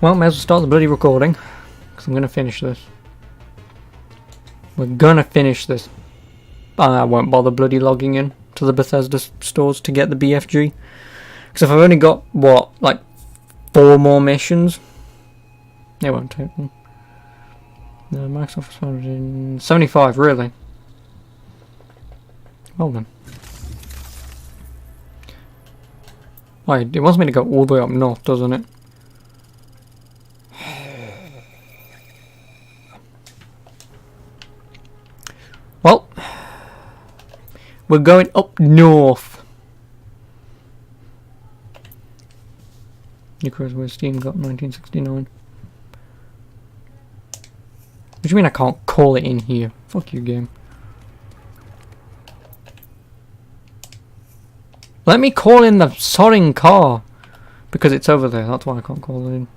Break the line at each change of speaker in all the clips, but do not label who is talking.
Well, may as well start the bloody recording, because I'm going to finish this. We're going to finish this. I won't bother bloody logging in to the Bethesda stores to get the BFG. Because if I've only got, what, like 4 more missions? It won't take them. No, Microsoft 175, really? Well then. Oh, it wants me to go all the way up north, doesn't it? Well, we're going up north. Because where Steam got 1969. What do you mean I can't call it in here? Fuck you, game. Let me call in the sodding car. Because it's over there, that's why I can't call it in.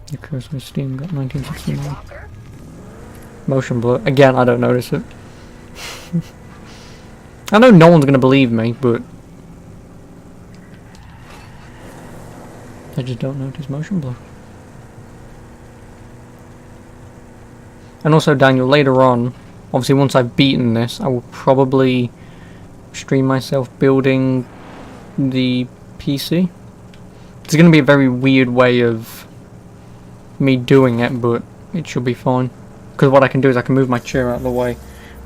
Because where Steam got 1969. Motion blur. Again, I don't notice it. I know no one's going to believe me, but I just don't notice motion blur. And also, Daniel, later on, obviously once I've beaten this, I will probably stream myself building the PC. It's going to be a very weird way of me doing it, but it should be fine. Because what I can do is I can move my chair out of the way,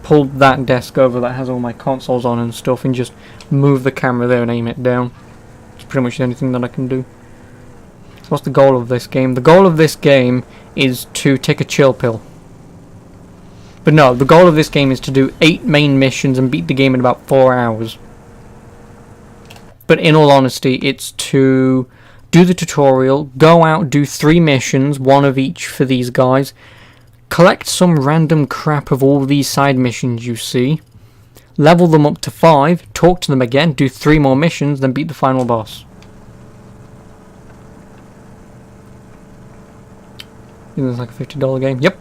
pull that desk over that has all my consoles on and stuff, and just move the camera there and aim it down. It's pretty much the only thing that I can do. So what's the goal of this game? The goal of this game is to take a chill pill. But no, the goal of this game is to do 8 main missions and beat the game in about 4 hours. But in all honesty, it's to do the tutorial, go out, do 3 missions, 1 of each for these guys, collect some random crap of all these side missions you see, level them up to 5, talk to them again, do 3 more missions, then beat the final boss. Isn't this like a $50 game? Yep.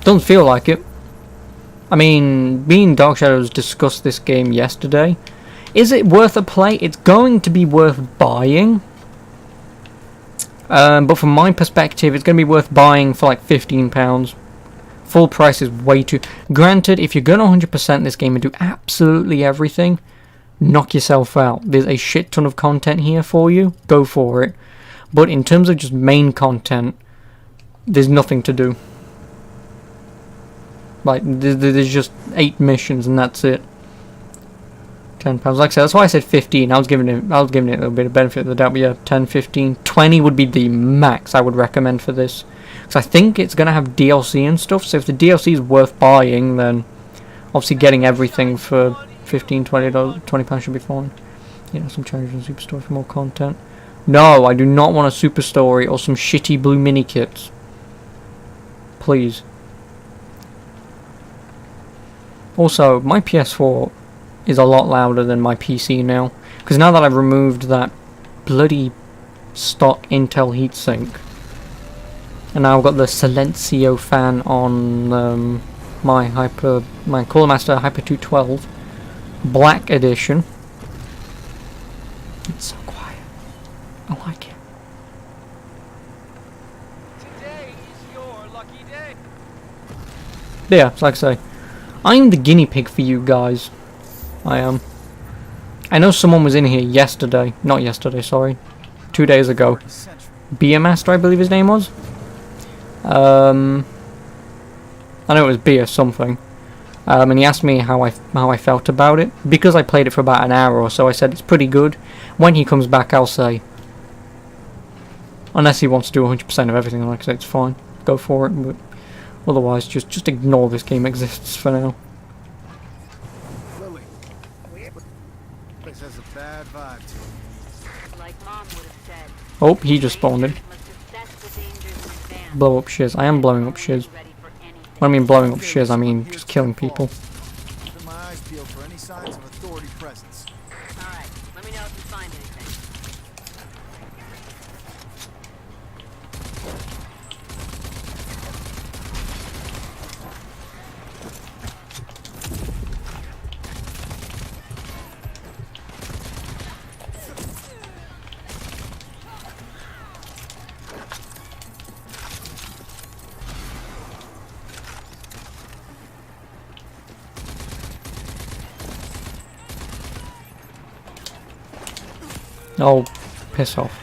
Doesn't feel like it. I mean, me and Dark Shadows discussed this game yesterday. Is it worth a play? It's going to be worth buying. But from my perspective, it's going to be worth buying for like £15. Full price is way too... Granted, if you're going to 100% this game and do absolutely everything, knock yourself out. There's a shit ton of content here for you. Go for it. But in terms of just main content, there's nothing to do. Like, there's just 8 missions and that's it. £10. Like I said, that's why I said 15. I was giving it a little bit of benefit of the doubt, but yeah, 10, 15, 20 would be the max I would recommend for this. Because I think it's going to have DLC and stuff, so if the DLC is worth buying, then obviously getting everything for $15, £20 should be fine. Yeah, some challenges and super story for more content. No, I do not want a super story or some shitty blue mini kits. Please. Also, my PS4 is a lot louder than my PC now, because now that I've removed that bloody stock Intel heatsink, and now I've got the Silencio fan on my Cooler Master Hyper 212 Black Edition. It's so quiet. I like it.
Today is your lucky day.
Yeah, it's like I say, I'm the guinea pig for you guys. I am. I know someone was in here yesterday. Not yesterday, sorry. 2 days ago. Beer Master, I believe his name was. I know it was Beer something. And he asked me how I felt about it. Because I played it for about an hour or so, I said it's pretty good. When he comes back, I'll say. Unless he wants to do 100% of everything, like I said, it's fine. Go for it, but otherwise, just ignore this game exists for now.
This has a bad vibe to it.
Like Mom would have said.
Oh, he just spawned in. Blow up shiz. I am blowing up shiz. When I mean blowing up shiz, I mean just killing people.
Keeping my eyes peeled for any signs of authority presence.
Alright, let me know if you find anything.
Oh, piss off.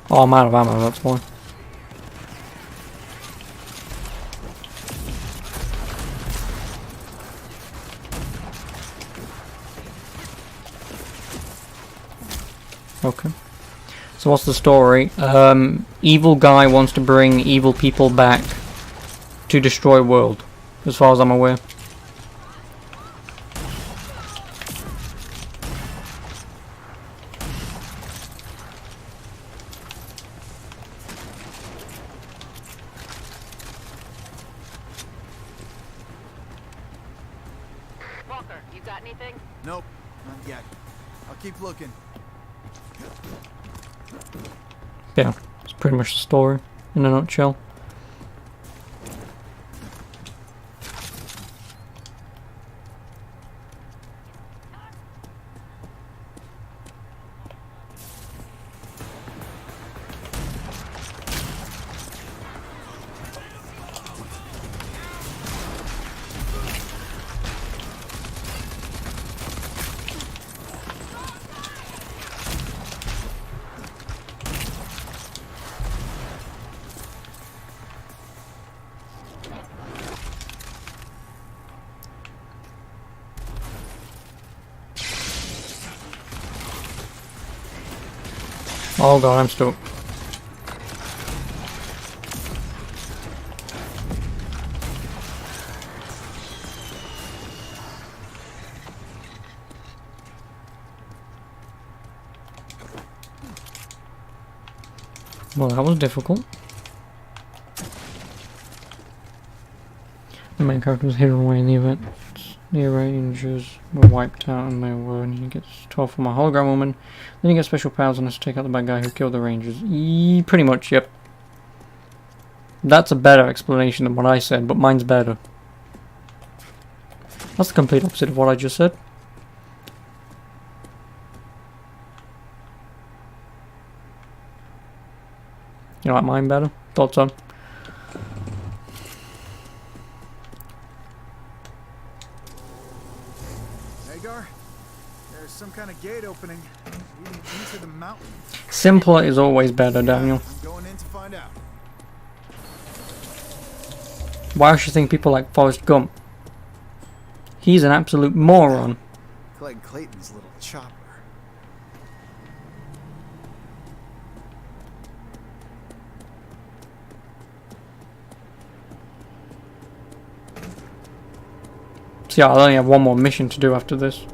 Oh, I'm out of ammo, that's why. Okay. So what's the story? Evil guy wants to bring evil people back to destroy world, as far as I'm aware.
Walker, you got anything?
Nope, not yet. I'll keep looking.
Yeah, it's pretty much the story in a nutshell. Oh god, I'm stuck. Well, that was difficult. The main character was hidden away in the event. The Rangers were wiped out and they were, and he gets 12 from a hologram woman. Then he gets special powers and has to take out the bad guy who killed the Rangers. Pretty much, yep. That's a better explanation than what I said, but mine's better. That's the complete opposite of what I just said. You like mine better? Thought so.
Hagar, there's some kind of gate opening leading into the mountain.
Simpler is always better, Daniel.
I'm going in to find out.
Why should you think people like Forrest Gump? He's an absolute moron.
Clayton Clayton's little chopper.
So yeah, I'll only have one more mission to do after this.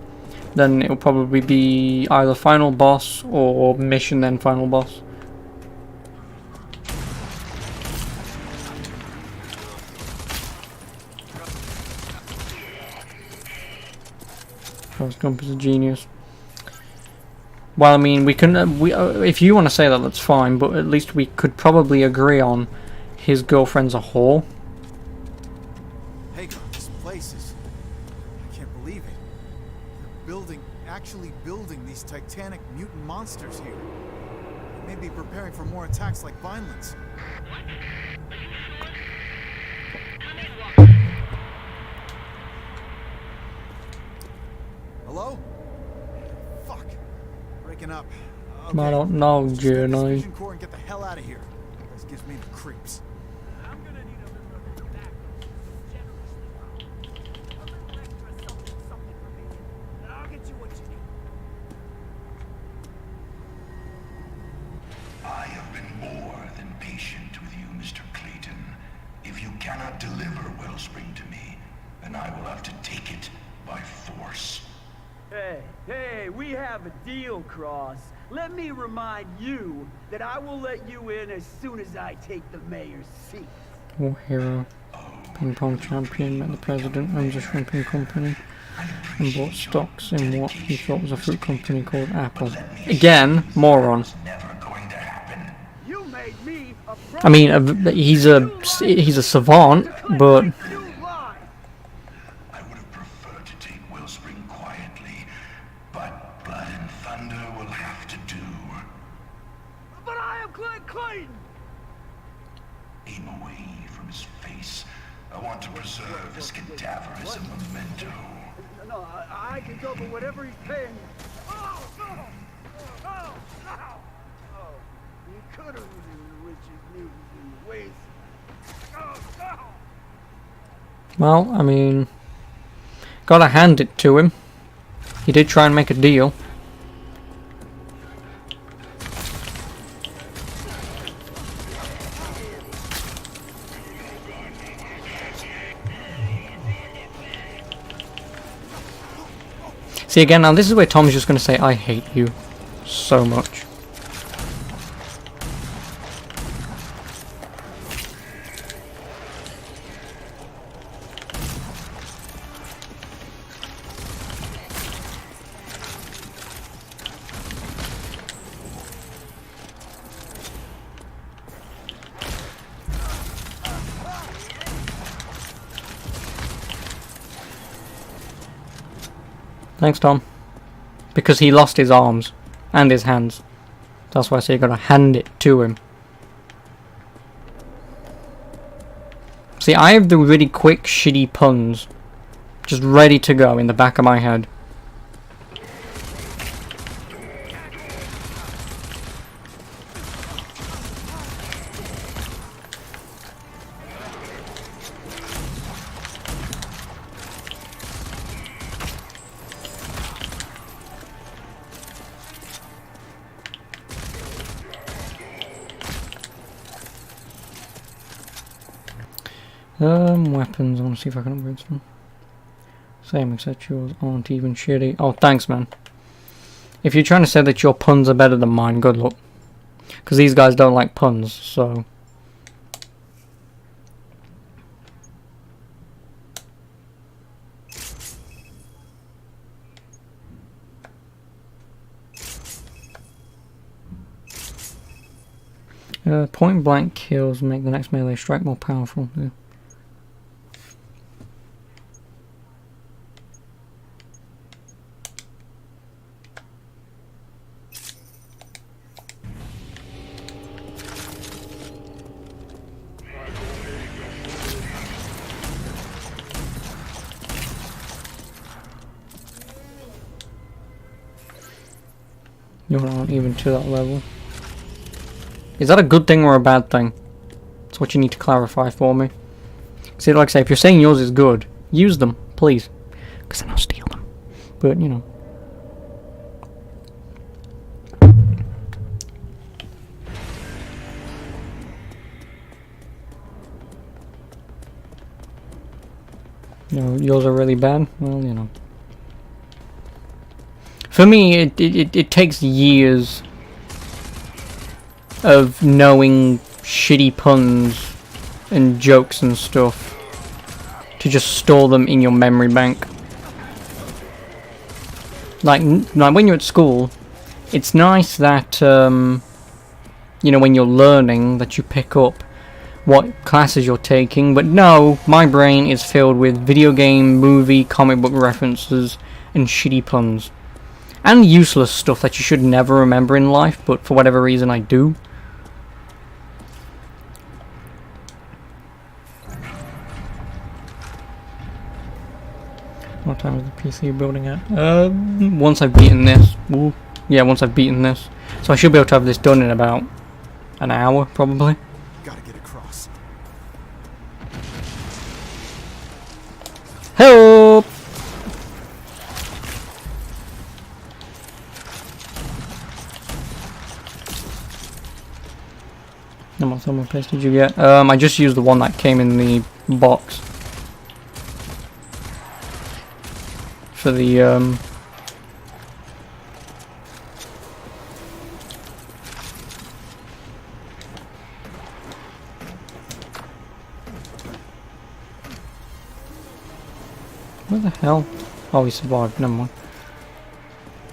Then it'll probably be either final boss or mission then final boss. Forrest Gump is a genius. Well, I mean, we can. If you want to say that, that's fine. But at least we could probably agree on his girlfriend's a whore.
Hagar, this place is... I can't believe it. They're actually building these titanic mutant monsters here. They may be preparing for more attacks like Vineland's. Hello? Fuck. Breaking up.
I don't know,
Let's just get this
Journey.
Fusion core and get the hell out of here. This gives me the creeps.
I'm gonna need a little of your backup, generously. A little extra something for me, and I'll get you what you need.
I have been more than patient with you, Mr. Clayton. If you cannot deliver Wellspring to me, then I will have to take it by force.
Hey, we have a deal, Cross. Let me remind you that I will let you in as soon as I take the mayor's seat.
War hero, ping pong champion, met the president, owns a shrimping company, and bought stocks in what he thought was a fruit company called Apple. Again, moron.
Never going to happen.
You made me a
I mean, he's a savant, but
you lie.
I would have preferred to take Wellspring quietly, but Blood and Thunder will have to do.
But I am Clint Clayton!
Aim away from his face. I want to preserve his cadaver as a memento.
No, I can go for whatever he's paying. Oh, no! Oh, no! Oh, you could have been the richest news in the waste. Oh, no!
Well, I mean, gotta hand it to him. He did try and make a deal. See, again, now this is where Tom's just gonna say, I hate you so much. Thanks, Tom. Because he lost his arms and his hands. That's why I say you gotta hand it to him. See, I have the really quick, shitty puns just ready to go in the back of my head. Weapons, I want to see if I can upgrade some. Same, except yours aren't even shitty. Oh, thanks, man. If you're trying to say that your puns are better than mine, good luck. Because these guys don't like puns, so... point blank kills make the next melee strike more powerful. Yeah. You're not even to that level. Is that a good thing or a bad thing? That's what you need to clarify for me. See, like I say, if you're saying yours is good, use them, please. Because then I'll steal them. But, you know. No, yours are really bad? Well, you know. For me, it takes years of knowing shitty puns and jokes and stuff to just store them in your memory bank. Like when you're at school, it's nice that, you know, when you're learning, that you pick up what classes you're taking, but no, my brain is filled with video game, movie, comic book references, and shitty puns. And useless stuff that you should never remember in life, but for whatever reason I do. What time is the PC building at? Once I've beaten this. Ooh. Yeah, once I've beaten this. So I should be able to have this done in about an hour, probably.
Gotta get across.
Help! How much thermal paste did you get? I just used the one that came in the box. For the, where the hell? Oh, he survived, never mind.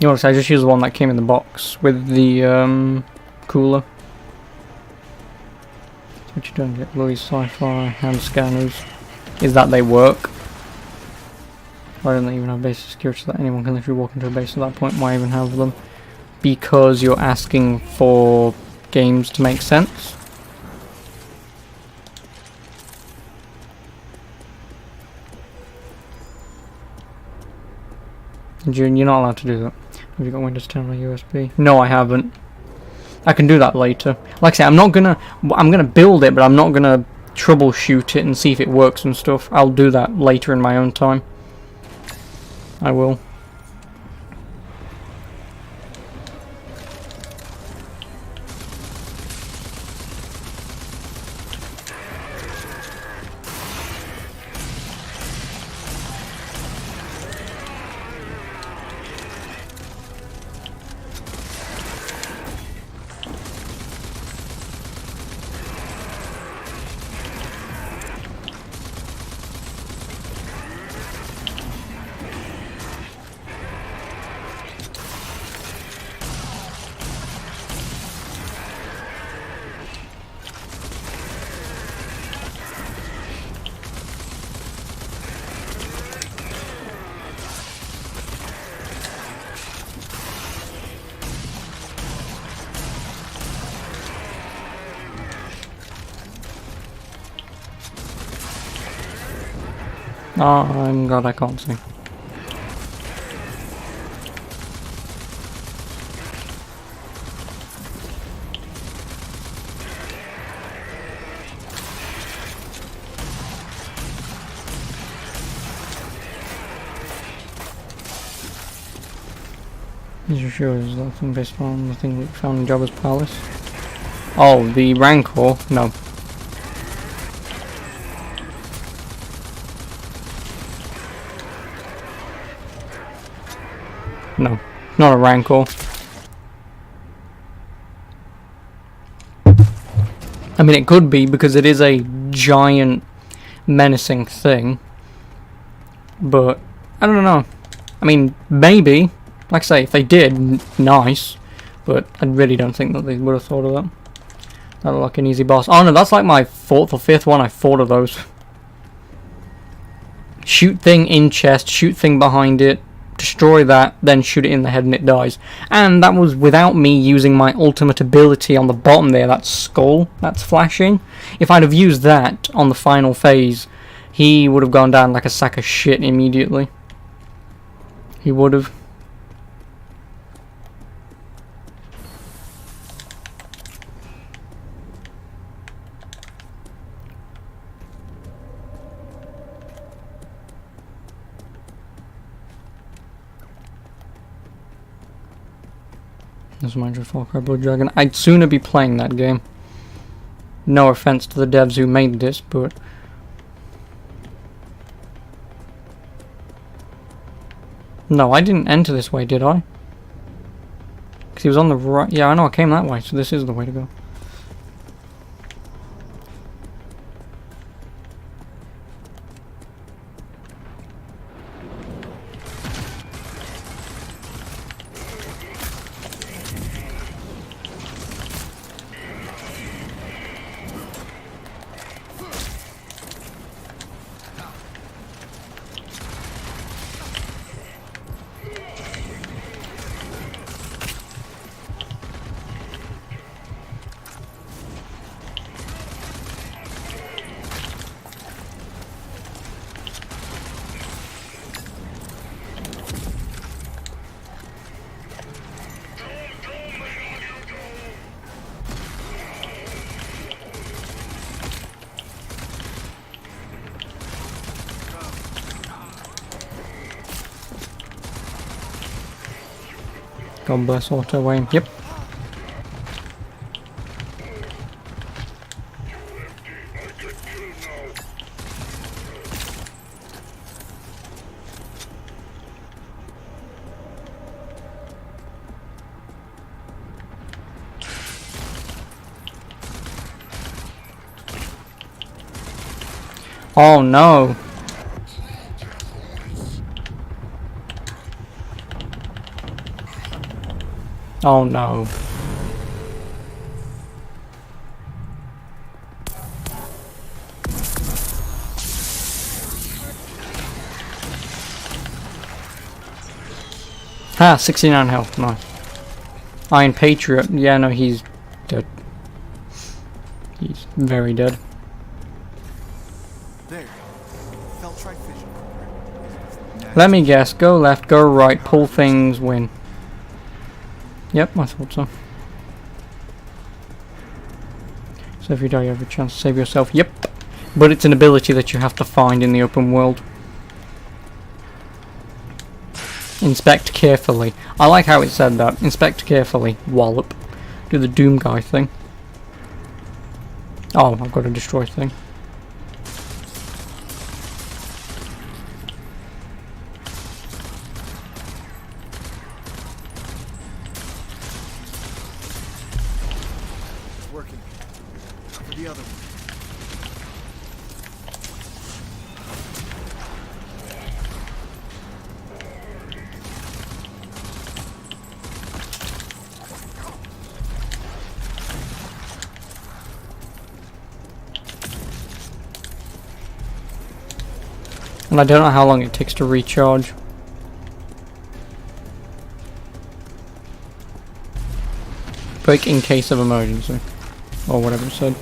You know what, I just used the one that came in the box with the, cooler. So what you don't get Louis Sci-Fi hand scanners is that they work. why don't they even have basic security so that anyone can literally walk into a base at that point? Why even have them? Because you're asking for games to make sense. You're not allowed to do that. Have you got Windows 10 on USB? No, I haven't. I can do that later. Like I say, I'm gonna build it, but I'm not gonna troubleshoot it and see if it works and stuff. I'll do that later in my own time. I will. Oh, I'm glad I can't see. Is you sure is that thing based on the thing we found in Jabba's palace? Oh, the Rancor? No. No, not a Rancor. I mean, it could be because it is a giant, menacing thing. But, I don't know. I mean, maybe. Like I say, if they did, nice. But I really don't think that they would have thought of that. That looked like an easy boss. Oh no, that's like my 4th or 5th one I fought of those. Shoot thing in chest, shoot thing behind it, destroy that, then shoot it in the head and it dies. And that was without me using my ultimate ability on the bottom there, that skull that's flashing. If I'd have used that on the final phase, he would have gone down like a sack of shit immediately. He would have. This reminds me of Far Cry Blood Dragon. I'd sooner be playing that game. No offense to the devs who made this, but... No, I didn't enter this way, did I? Because he was on the right... Yeah, I know I came that way, so this is the way to go. God bless Auto Aim. Yep. Oh no. Oh no. Ah, 69 health, nice. Iron Patriot, yeah, no, he's dead. He's very dead.
There you go. Feltrite fission core.
Let me guess, go left, go right, pull things, win. Yep, I thought so. So if you die, you have a chance to save yourself. Yep. But it's an ability that you have to find in the open world. Inspect carefully. I like how it said that. Inspect carefully. Wallop. Do the Doom guy thing. Oh, I've got a destroy thing.
It's working. Now for the other one.
And I don't know how long it takes to recharge. Break in case of emergency. Or whatever it said.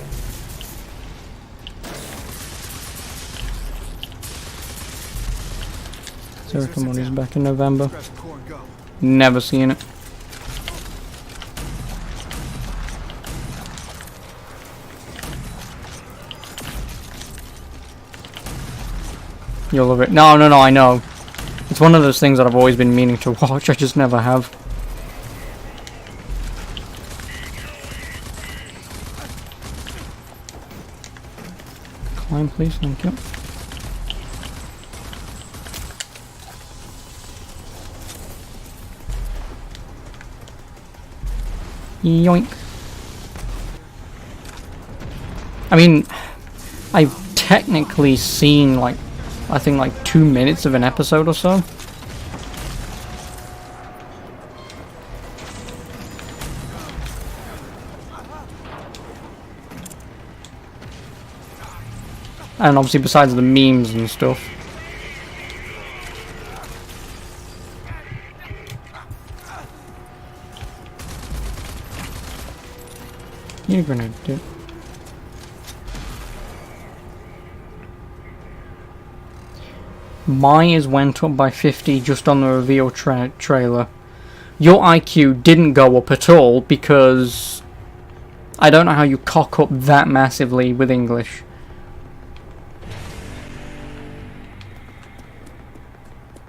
Ceremony's back in November.
Grab the core and go.
Never seen it. You'll love it. No, I know. It's one of those things that I've always been meaning to watch, I just never have. Climb, please, thank you. Yoink. I mean, I've technically seen like, I think like 2 minutes of an episode or so. And obviously besides the memes and stuff. You grenade, dude. Myers went up by 50 just on the reveal trailer. Your IQ didn't go up at all because I don't know how you cock up that massively with English.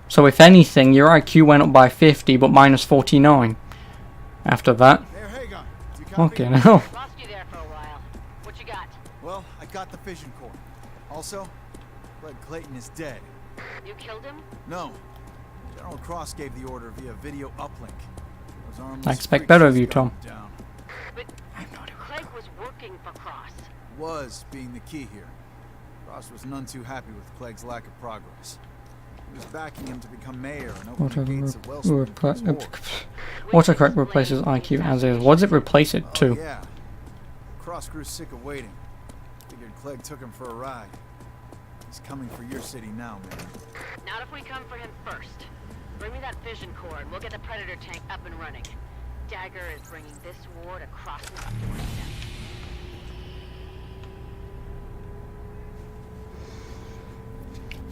So if anything, your IQ went up by 50 but minus 49 after that.
There, Hagon. Do you copy?
Okay, now.
Lost you there for a while. What you got?
Well, I got the fission core. Also, Clegg Clayton is dead.
You killed him?
No. General Cross gave the order via video uplink. Those armless
I expect
freaks
better of
just
you,
got
Tom.
him down.
But Clegg was working for Cross.
Was being the key here. Cross was none too happy with Clegg's lack of progress. He was backing him to become mayor and open the gates of Wellspring for his ward.
Autocorrect replaces IQ as is. What does it replace it
Oh,
to?
yeah. Cross grew sick of waiting. Figured Clegg took him for a ride. He's coming for your city now, man.
Not if we come for him first. Bring me that fission core and we'll get the Predator tank up and running. Dagger is bringing this war to Cross's doorstep.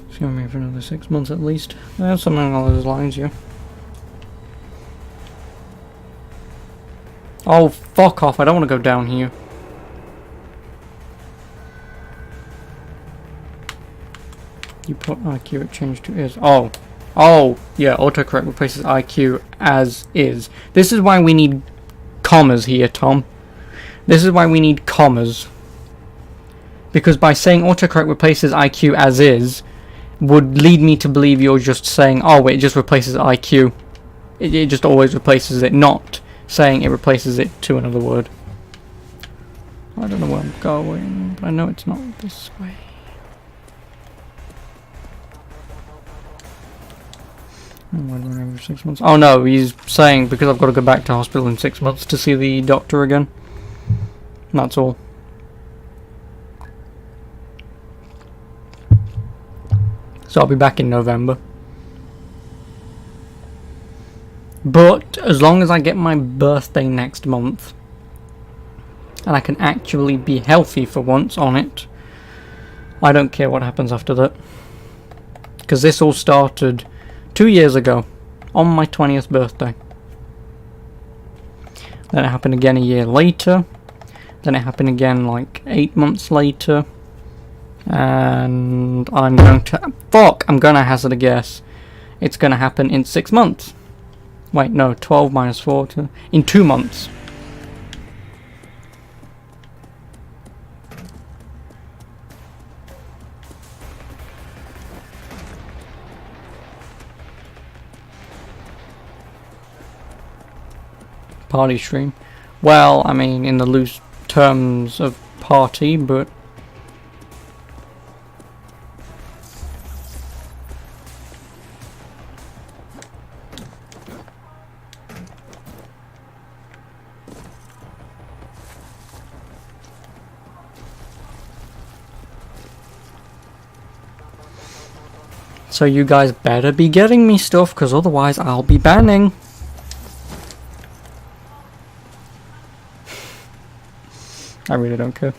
It's gonna be for another 6 months at least. Something along those lines, yeah. Oh, fuck off. I don't want to go down here. You put IQ, it changed to is. Oh. Oh, yeah, autocorrect replaces IQ as is. This is why we need commas here, Tom. This is why we need commas. Because by saying autocorrect replaces IQ as is, would lead me to believe you're just saying, oh, it just replaces IQ. It just always replaces it, not saying it replaces it to another word. I don't know where I'm going, but I know it's not this way. Every 6 months. Oh no, he's saying because I've got to go back to hospital in 6 months to see the doctor again. That's all. So I'll be back in November. But as long as I get my birthday next month, and I can actually be healthy for once on it, I don't care what happens after that. Because this all started 2 years ago, on my 20th birthday. Then it happened again a year later. Then it happened again like 8 months later. And I'm going to hazard a guess. It's going to happen in 6 months. Wait, no, 12 minus 4, in 2 months. Party stream. Well, I mean, in the loose terms of party, but so you guys better be getting me stuff, because otherwise I'll be banning. I really don't care.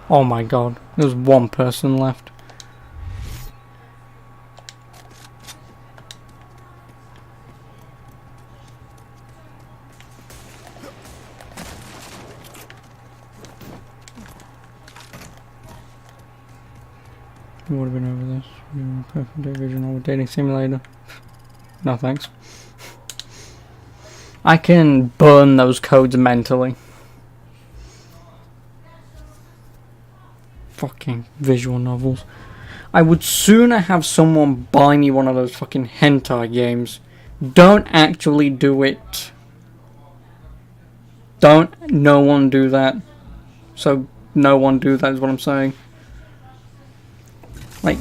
Oh my god, there's one person left. Would have been over this. Perfect day vision or dating simulator. No thanks. I can burn those codes mentally. Fucking visual novels. I would sooner have someone buy me one of those fucking hentai games. Don't actually do it. Don't no one do that. So no one do that is what I'm saying. Like,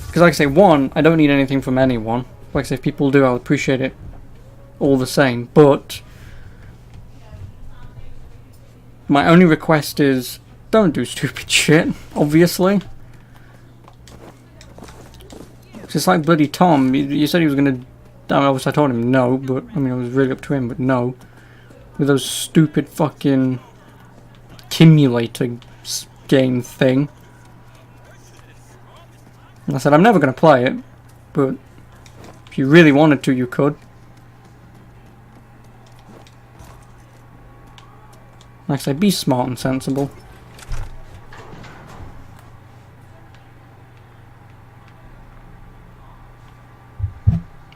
because like I say, one, I don't need anything from anyone. Like I say, if people do, I'll appreciate it all the same. But my only request is, don't do stupid shit, obviously. It's just like bloody Tom, you said he was gonna, obviously I told him no, but, I mean, it was really up to him, but no. With those stupid fucking Kimulator game thing. And I said, I'm never going to play it, but if you really wanted to, you could. Like I say, be smart and sensible.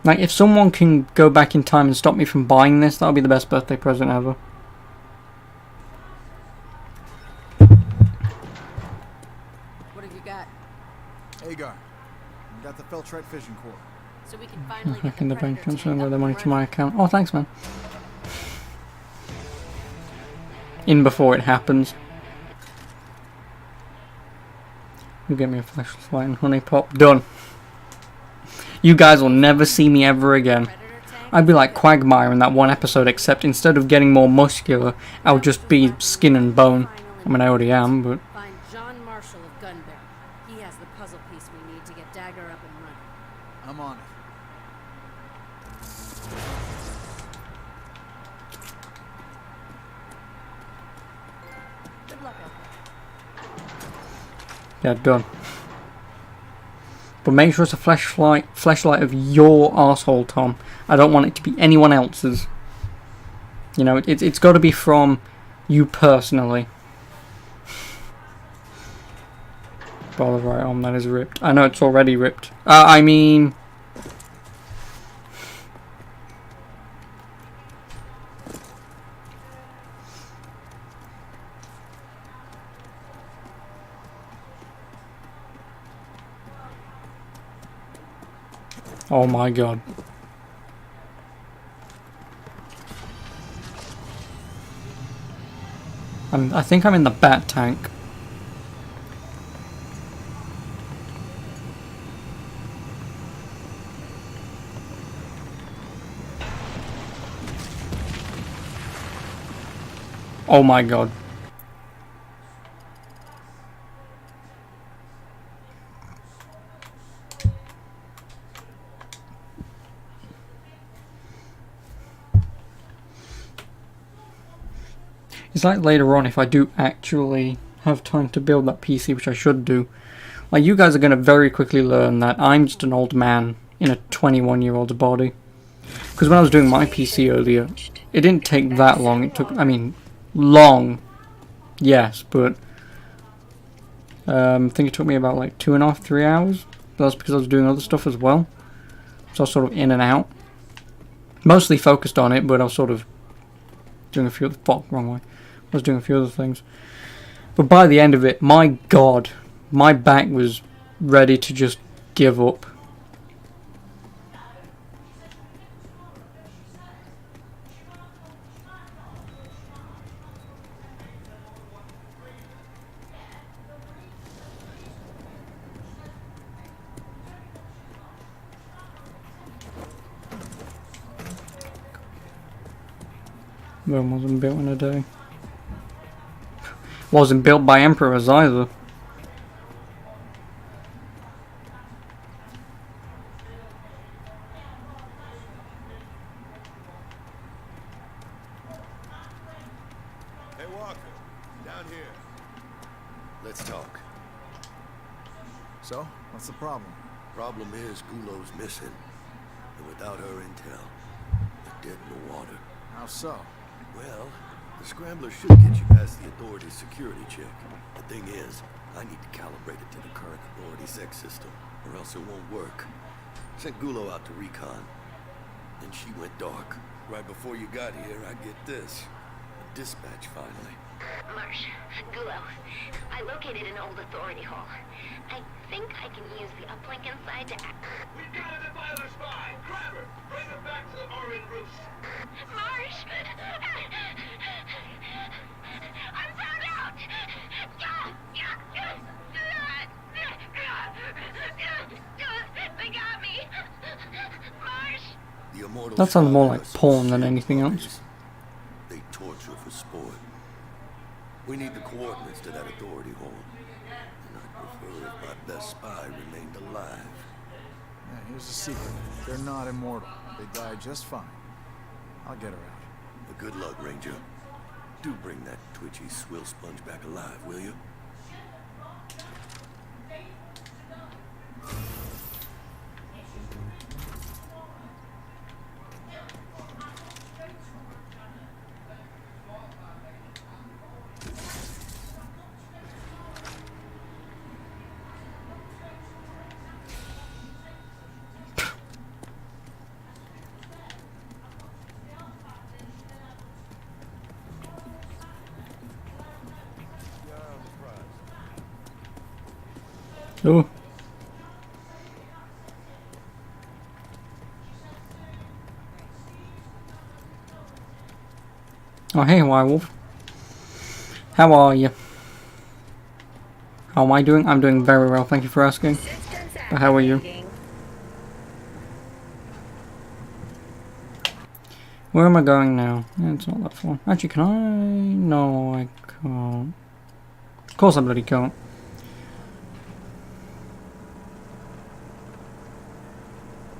Like, if someone can go back in time and stop me from buying this, that'll be the best birthday present ever.
What have you got?
Agar, we got the Feltrite Fission Core.
So we can finally
Back
get
in
the
the bank,
Predator
transferring
tank
the
up
money
and
to my
running.
account. Oh, thanks, man. In before it happens. You get me a flashlight and honey pop. Done. You guys will never see me ever again.
Predator tank?
I'd be like Quagmire in that one episode, except instead of getting more muscular, I'll just be skin and bone. I mean, I already am, but
Find John Marshall of Gunbear. He has the puzzle piece we need to get Dagger up and running.
I'm on it.
Good luck out
yeah,
there.
done. But make sure it's a flashlight of your arsehole, Tom. I don't want it to be anyone else's. You know, it's got to be from you personally. Bother right arm, that is ripped. I know it's already ripped. I mean... Oh my god. I think I'm in the bat tank. Oh my god. It's like later on, if I do actually have time to build that PC, which I should do, like, you guys are going to very quickly learn that I'm just an old man in a 21-year-old's body. Because when I was doing my PC earlier, it didn't take that long. It took, I mean, long, yes, but I think it took me about like 2.5, 3 hours. But that's because I was doing other stuff as well. So I was sort of in and out. Mostly focused on it, but I was sort of doing a few, wrong way. I was doing a few other things. But by the end of it, my god, my back was ready to just give up. Rome wasn't built in a day. Wasn't built by emperors either.
Hey Walker, down here. Let's talk.
So, what's the problem?
Problem is, Gulow's missing. And without her intel, they're dead in the water.
How so?
Well, the Scrambler should get you past the Authority's security check. The thing is, I need to calibrate it to the current Authority sex system, or else it won't work. Sent Gulow out to recon. Then she went dark. Right before you got here, I get this. A dispatch finally.
Marsh, Gulow, I located an old Authority hall. I think I can use the uplink inside to act.
We've got an Defiler spy! Grab her! Bring her back to the Orin Roost!
Marsh! I'm found out! They got me! Marsh!
The immortal
That sounds more
Scrambler
like
are some
porn than
sick
anything
bodies.
else.
They torture for sport. We need the coordinates to that Authority hall. And I'd prefer if my best spy remained alive.
Yeah, here's the secret. They're not immortal. They die just fine. I'll get her out.
But good luck, Ranger. Do bring that twitchy swill sponge back alive, will you?
Oh. Oh, hey, Wirewolf. How are you? How am I doing? I'm doing very well, thank you for asking. But how are you? Where am I going now? It's not that far. Actually, can I? No, I can't. Of course I bloody can't.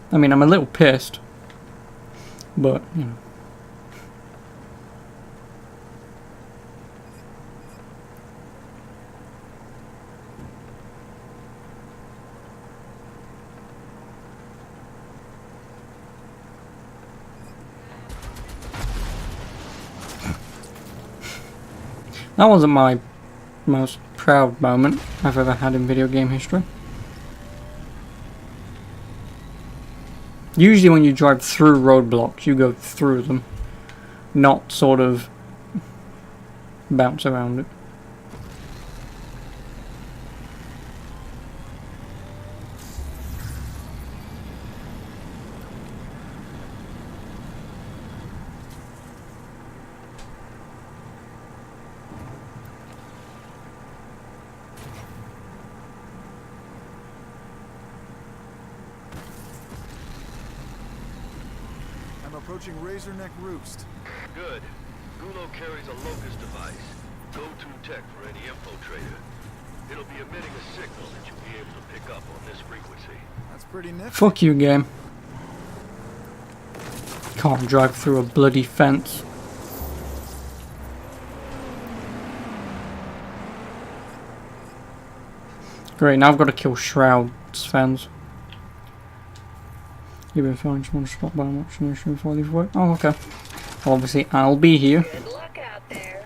I mean, I'm a little pissed, but, you know. That wasn't my most proud moment I've ever had in video game history. Usually when you drive through roadblocks, you go through them, not sort of bounce around it.
I'm approaching Razorneck Roost.
Good. Gulo carries a locust device. Go-to tech for any infiltrator. It'll be emitting a signal that you'll be able to pick up on this frequency.
That's pretty nifty.
Fuck you, game. Can't drive through a bloody fence. Great, now I've got to kill Shroud's fans. You've been fine, just want to stop by and watch an issue before I leave work. Oh, okay. Well, obviously, I'll be here.
Good luck out there.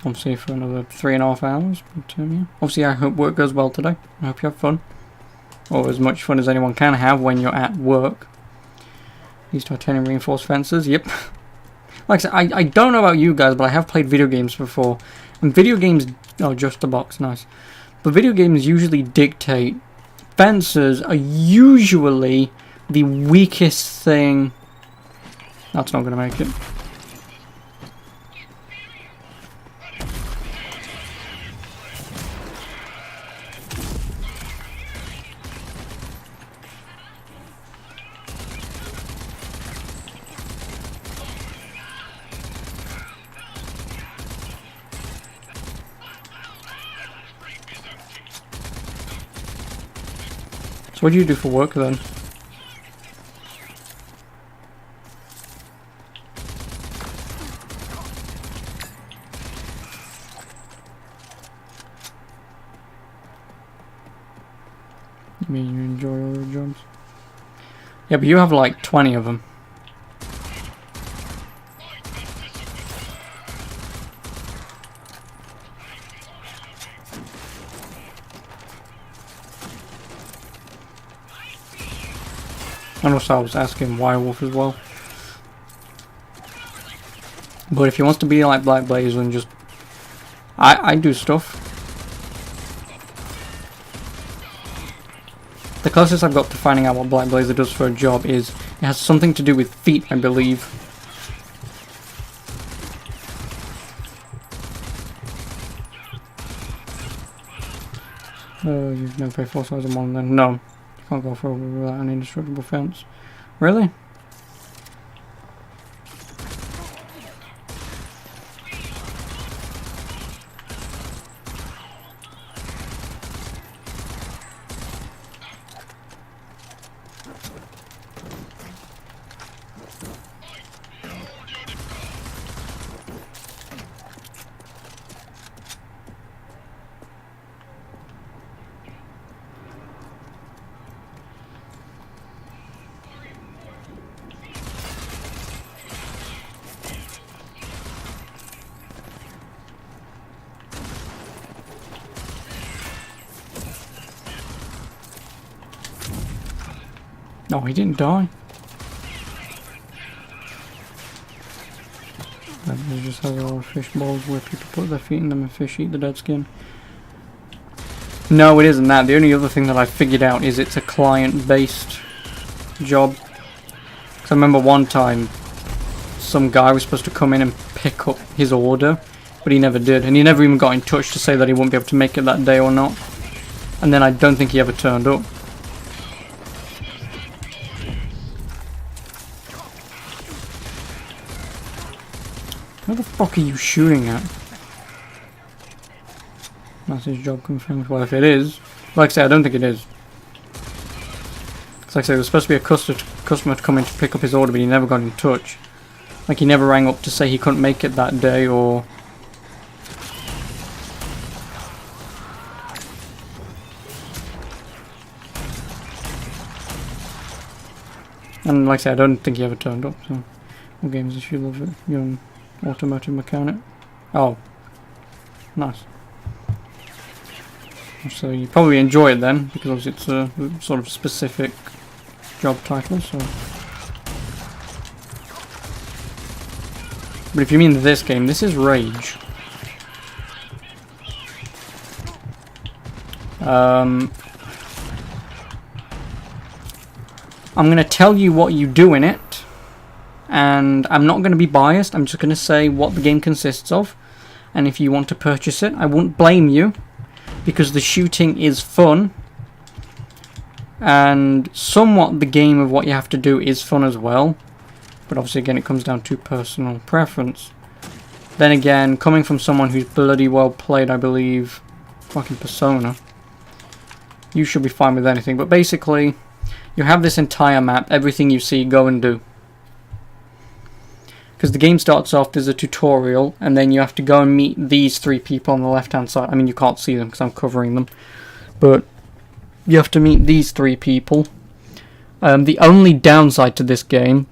Obviously, for another 3.5 hours. But, yeah. Obviously, I hope work goes well today. I hope you have fun. Or as much fun as anyone can have when you're at work. These titanium reinforced fences, yep. Like I said, I don't know about you guys, but I have played video games before. And video games... Oh, just a box, nice. But video games usually dictate... Fences are usually the weakest thing... That's not going to make it. So what do you do for work then? You mean you enjoy all your jobs? Yeah, but you have like 20 of them. And also I was asking Wirewolf as well. But if he wants to be like Black Blaze and just... I do stuff. The closest I've got to finding out what Black Blazer does for a job is... It has something to do with feet, I believe. You've never played 4 sides of one then? No. Can't go forward without an indestructible fence. Really? No, he didn't die. He just has a lot of fish bowls where people put their feet in them and fish eat the dead skin. No, it isn't that. The only other thing that I figured out is it's a client-based job. Because I remember one time some guy was supposed to come in and pick up his order, but he never did. And he never even got in touch to say that he wouldn't be able to make it that day or not. And then I don't think he ever turned up. What the fuck are you shooting at? That's his job confirmed. Well, if it is, like I say, I don't think it is. It's like I say, there was supposed to be a customer to come in to pick up his order, but he never got in touch. Like he never rang up to say he couldn't make it that day, or... And like I say, I don't think he ever turned up, so... What games does she love it? Young automotive mechanic. Oh. Nice. So you probably enjoy it then, because it's a sort of specific job title, so... But if you mean this game, this is Rage. I'm gonna tell you what you do in it, and I'm not gonna be biased, I'm just gonna say what the game consists of, and if you want to purchase it, I won't blame you, because the shooting is fun, and somewhat the game of what you have to do is fun as well, But obviously again it comes down to personal preference. Then again, coming from someone who's bloody well played, I believe, fucking Persona, you should be fine with anything. But basically, you have this entire map, everything you see, go and do. Because the game starts off, there's a tutorial, and then you have to go and meet these 3 people on the left hand side. I mean, you can't see them because I'm covering them. But you have to meet these 3 people. The only downside to this game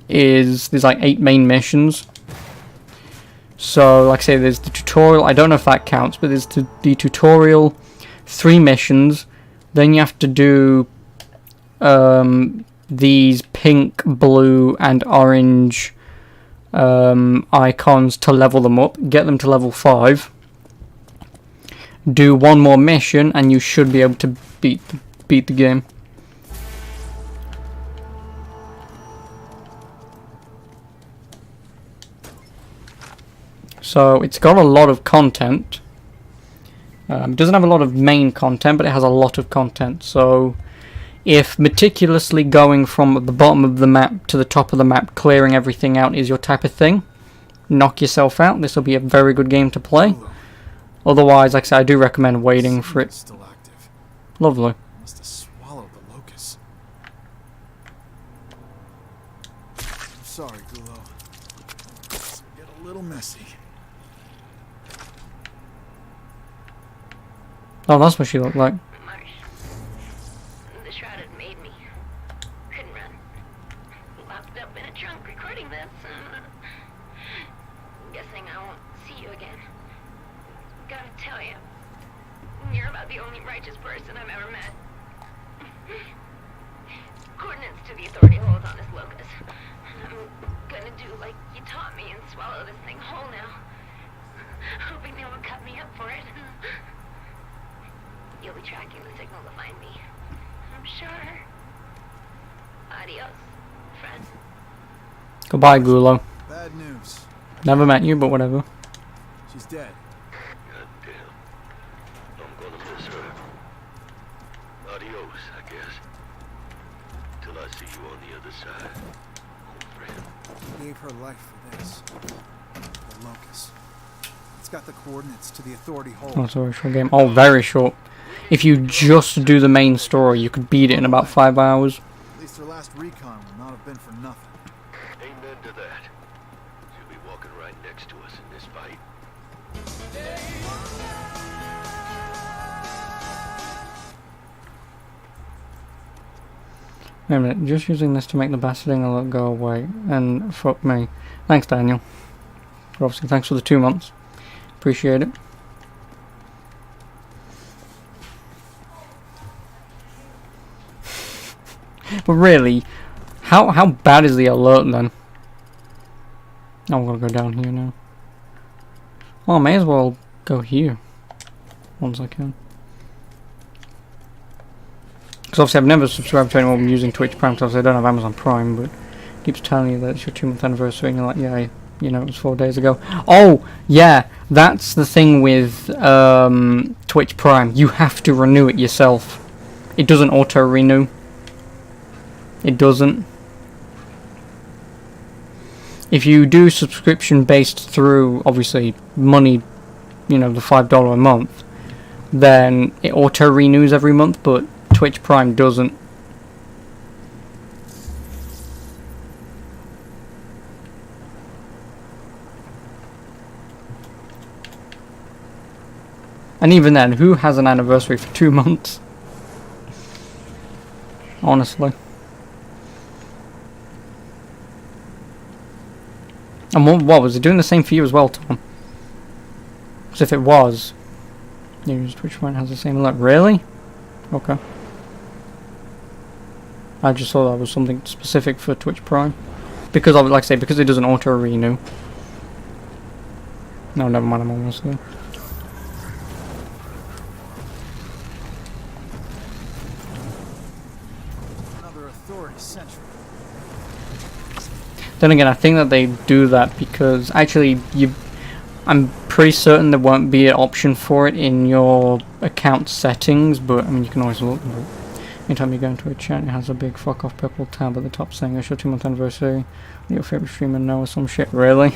is there's like 8 main missions. So, like I say, there's the tutorial. I don't know if that counts, but there's the tutorial, 3 missions. Then you have to do these pink, blue, and orange icons to level them up. Get them to level 5. Do 1 more mission, and you should be able to beat the game. So it's got a lot of content. It doesn't have a lot of main content, but it has a lot of content. So if meticulously going from the bottom of the map to the top of the map, clearing everything out is your type of thing, knock yourself out. This will be a very good game to play. Otherwise, like I said, I do recommend waiting for it.
Still active.
Lovely.
Must have swallowed the locust. I'm sorry, Gulo. This will get a little messy.
Oh, that's what she looked like.
Marsh. The shroud had made me. Couldn't run. Locked up in a trunk recording this. Guessing I won't see you again. Gotta tell you, you're about the only righteous person I've ever met. Coordinates to the authority holes on this locus. I'm gonna do like you taught me and swallow this thing whole now. Hoping they won't cut me up for it. You'll be tracking the signal to find me, I'm sure. Adios, friend.
Goodbye, Gulo.
Bad news.
Never met you, but whatever.
She's dead.
Goddamn. I'm gonna miss her. Adios, I guess. Till I see you on the other side, old friend.
She gave her life for this. The locust. It's got the coordinates to the authority hole.
Oh, it's a very short game. Oh, very short. If you just do the main story, you could beat it in about 5 hours.
At least her last recon would not have been for nothing.
Amen to that. She'll be walking right next to us in this fight.
Wait a minute, just using this to make the bastarding alert go away. And fuck me. Thanks, Daniel. Obviously, thanks for the 2 months. Appreciate it. But really, how bad is the alert then? Oh, I'm gonna go down here now. Well, I may as well go here once I can. Because obviously I've never subscribed to anyone using Twitch Prime, because I don't have Amazon Prime, but it keeps telling you that it's your 2-month anniversary, and you're like, yeah, you know, it was 4 days ago. Oh, yeah, that's the thing with Twitch Prime. You have to renew it yourself. It doesn't auto-renew. It doesn't. If you do subscription based through, obviously, money, you know, the $5 a month, then it auto-renews every month, but Twitch Prime doesn't. And even then, who has an anniversary for 2 months? Honestly. And what was it doing the same for you as well, Tom? Because if it was, Twitch Prime has the same alert. Really? Okay. I just thought that was something specific for Twitch Prime. Because, like I say, because it doesn't auto-renew. No, never mind, I'm almost there.
Another authority sentry.
Then again, I think that they do that because actually I'm pretty certain there won't be an option for it in your account settings, but I mean you can always look. But Anytime you go into a chat, it has a big fuck off purple tab at the top saying it's your 2-month anniversary. Your favorite streamer now or some shit. Really?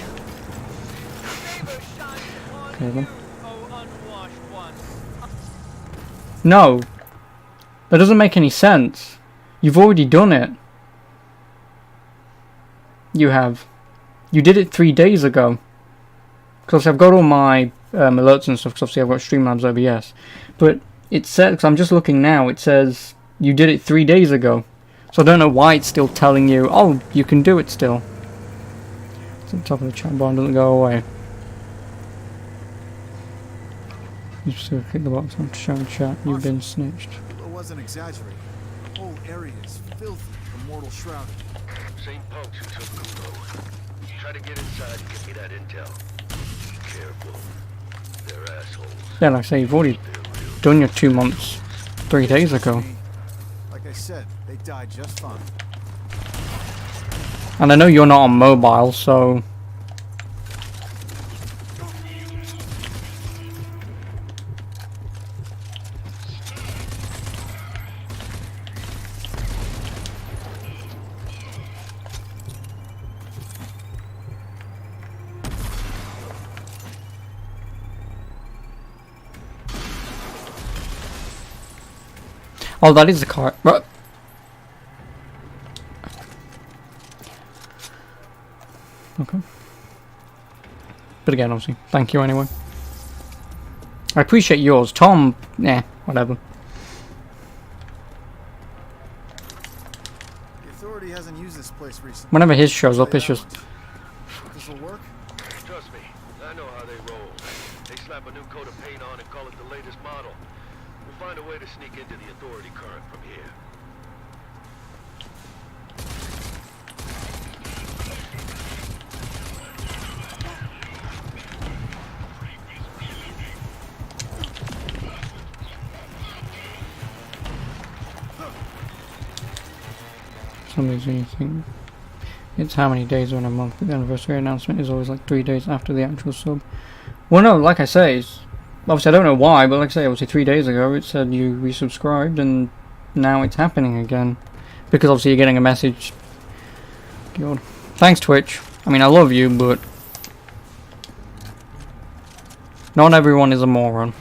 Okay then. No! That doesn't make any sense. You've already done it. You have. You did it 3 days ago. Because I've got all my alerts and stuff, because obviously I've got Streamlabs OBS. But it says, because I'm just looking now, it says you did it 3 days ago. So I don't know why it's still telling you, oh, you can do it still. It's at the top of the chat bar and doesn't go away. You just click the box on show chat, you've been snitched.
I wasn't exaggerating. The whole area is filthy from Mortal Shrouded.
Same punks who took Gulo. Try to get inside and get me that intel. Be careful. They're assholes.
Yeah, like I say, you've already done your 2 months 3 days ago.
Like I said, they died just fine.
And I know you're not on mobile, so... Oh, that is the car. Right. Okay. But again, obviously, thank you anyway. I appreciate yours. Tom, nah, whatever.
The authority hasn't used this place recently.
Whenever his shows up, it's just...
This will work?
Trust me, I know how they roll. They slap a new coat of paint on and call it the latest model. We'll find a way to sneak into the authority current from here.
Some days when you think it's how many days or in a month, but the anniversary announcement is always like 3 days after the actual sub. Well, no, like I say, obviously I don't know why, but like I say, obviously 3 days ago it said you resubscribed, and now it's happening again. Because obviously you're getting a message. God. Thanks, Twitch. I mean, I love you, but not everyone is a moron.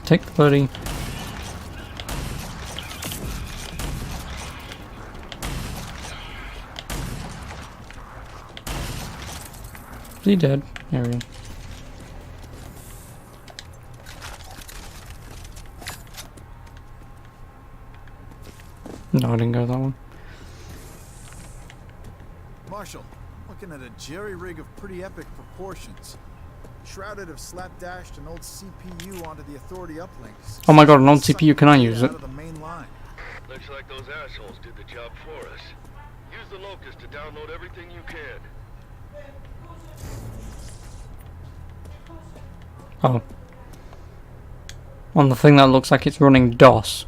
Take the buddy. Is he dead? There he is. No, I didn't go that one.
Marshall, looking at a jerry-rig of pretty epic proportions. Shrouded have slapdashed an old CPU onto the authority uplinks.
Oh my god, an old CPU, can I use it?
Out of the main line.
Looks like those assholes did the job for us. Use the locust to download everything you can.
Oh. On the thing that looks like it's running DOS.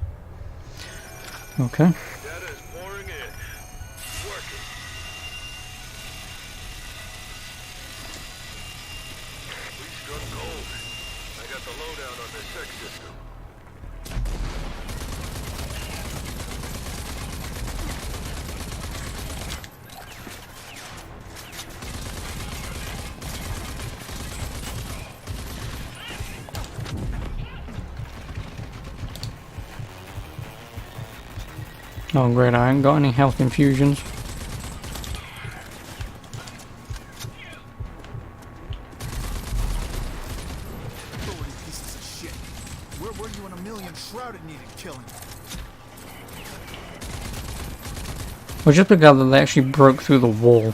Okay.
Data is pouring in. Working. We struck gold. I got the lowdown on this sex system.
Oh great, I ain't got any health infusions.
Authority pieces of shit. Where were you when a million Shrouded needed killing?
Well, just because they actually broke through the wall.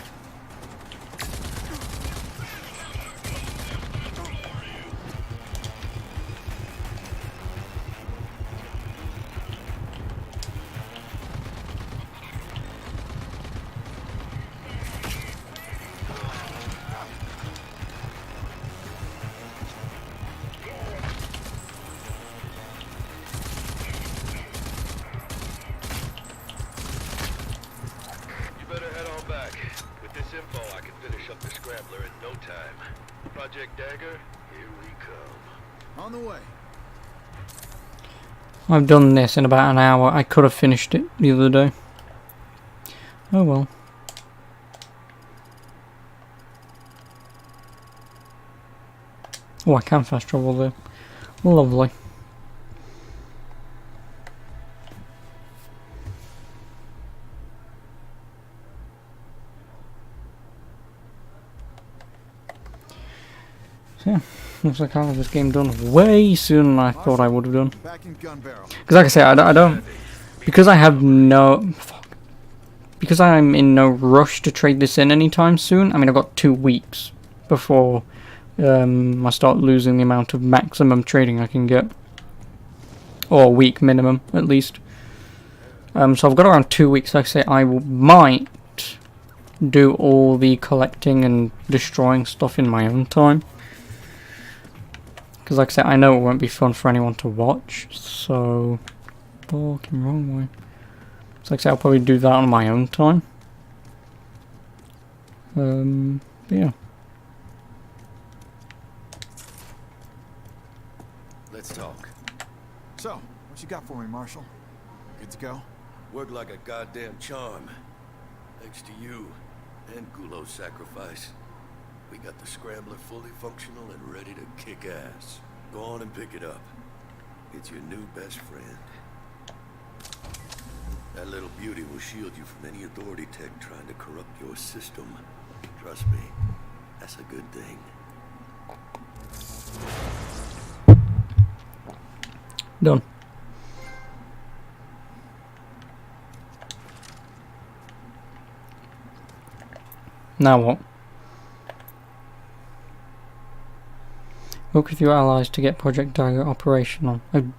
info, I can finish up the Scrambler in no time. Project Dagger, here we come.
On the way.
I've done this in about an hour. I could have finished it the other day. Oh well. Oh, I can fast travel there. Lovely. So yeah, looks like I'll have this game done way sooner than I thought I would have done.
Back in gun barrel.
Because like I say, I don't... Because I have no... Fuck. Because I'm in no rush to trade this in anytime soon. I mean, I've got 2 weeks before I start losing the amount of maximum trading I can get. Or a week minimum, at least. So I've got around 2 weeks. Like I say, might do all the collecting and destroying stuff in my own time. Because like I said, I know it won't be fun for anyone to watch. So... Fucking wrong way. So like I said, I'll probably do that on my own time. But yeah.
Let's talk.
So, what you got for me, Marshall? Good to go?
Worked like a goddamn charm. Thanks to you and Gulo's sacrifice. We got the Scrambler fully functional and ready to kick ass. Go on and pick it up. It's your new best friend. That little beauty will shield you from any authority tech trying to corrupt your system. Trust me, that's a good thing.
Done. Now what? Work with your allies to get Project Dagger operational. I've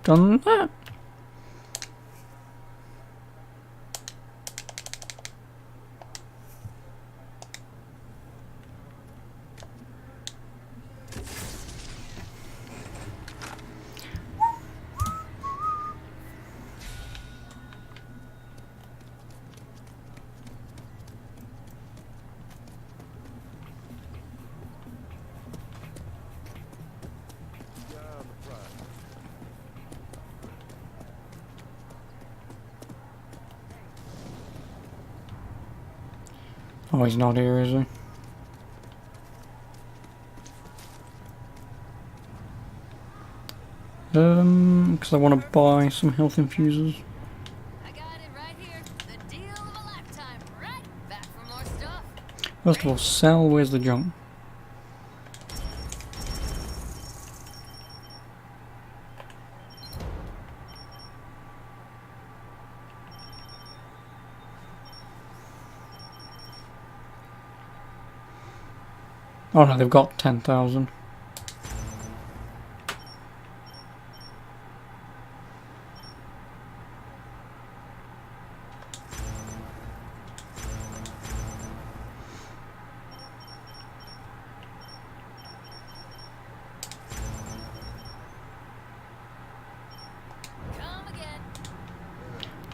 done that. Oh, he's not here, is he? Because I want to buy some health infusers.
I got it right here. The deal of a lifetime, right? Back for more stuff.
First of all, sell. Where's the junk? Oh no, they've got 10,000.
Come again.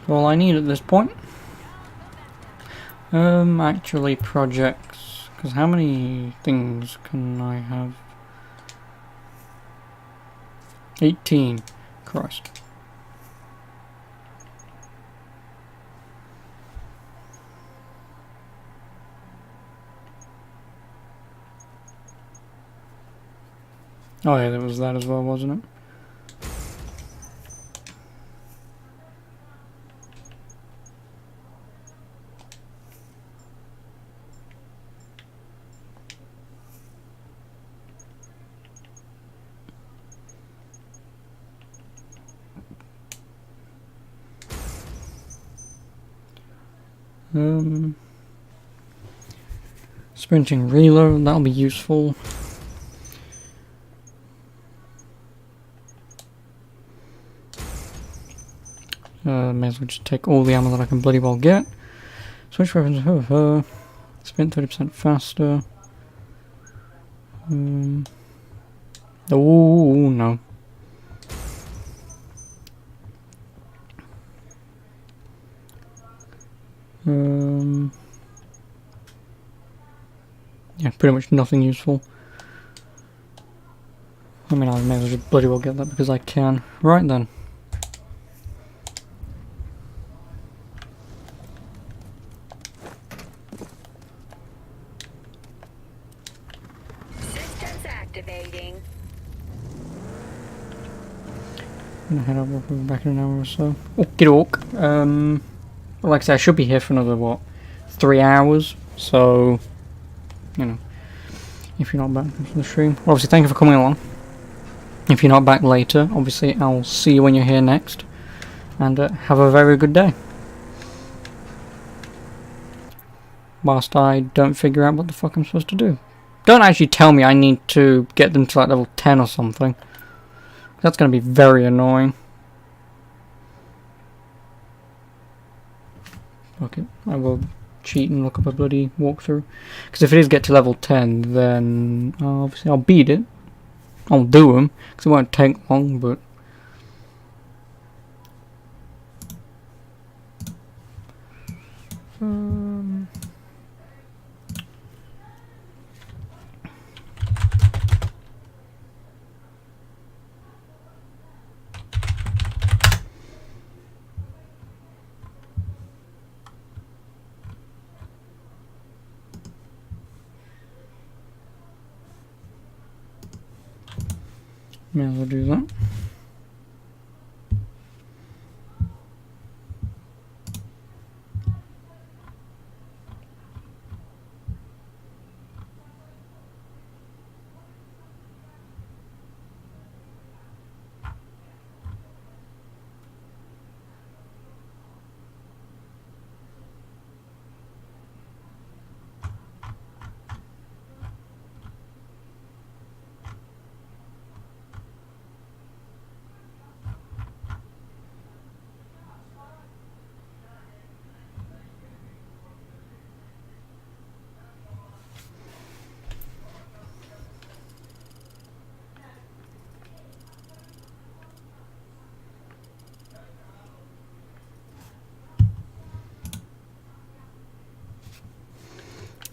All I need at this point. Actually projects, because how many things can I have? 18. Christ. Oh yeah, there was that as well, wasn't it? Sprinting reload, that'll be useful. May as well just take all the ammo that I can bloody well get. Switch weapons, sprint 30% faster. Oh no. Yeah, pretty much nothing useful. I mean, I may as well just bloody well get that because I can. Right then.
Systems activating.
I'm gonna head over back in an hour or so. Okie doke. Like I said, I should be here for another, what, 3 hours? So, you know, if you're not back from the stream. Obviously, thank you for coming along. If you're not back later, obviously, I'll see you when you're here next. And have a very good day. Whilst I don't figure out what the fuck I'm supposed to do. Don't actually tell me I need to get them to like level 10 or something. That's going to be very annoying. Okay, I will cheat and look up a bloody walkthrough. Because if it is get to level 10, then obviously I'll beat it. I'll do them, because it won't take long, but... May as well do that.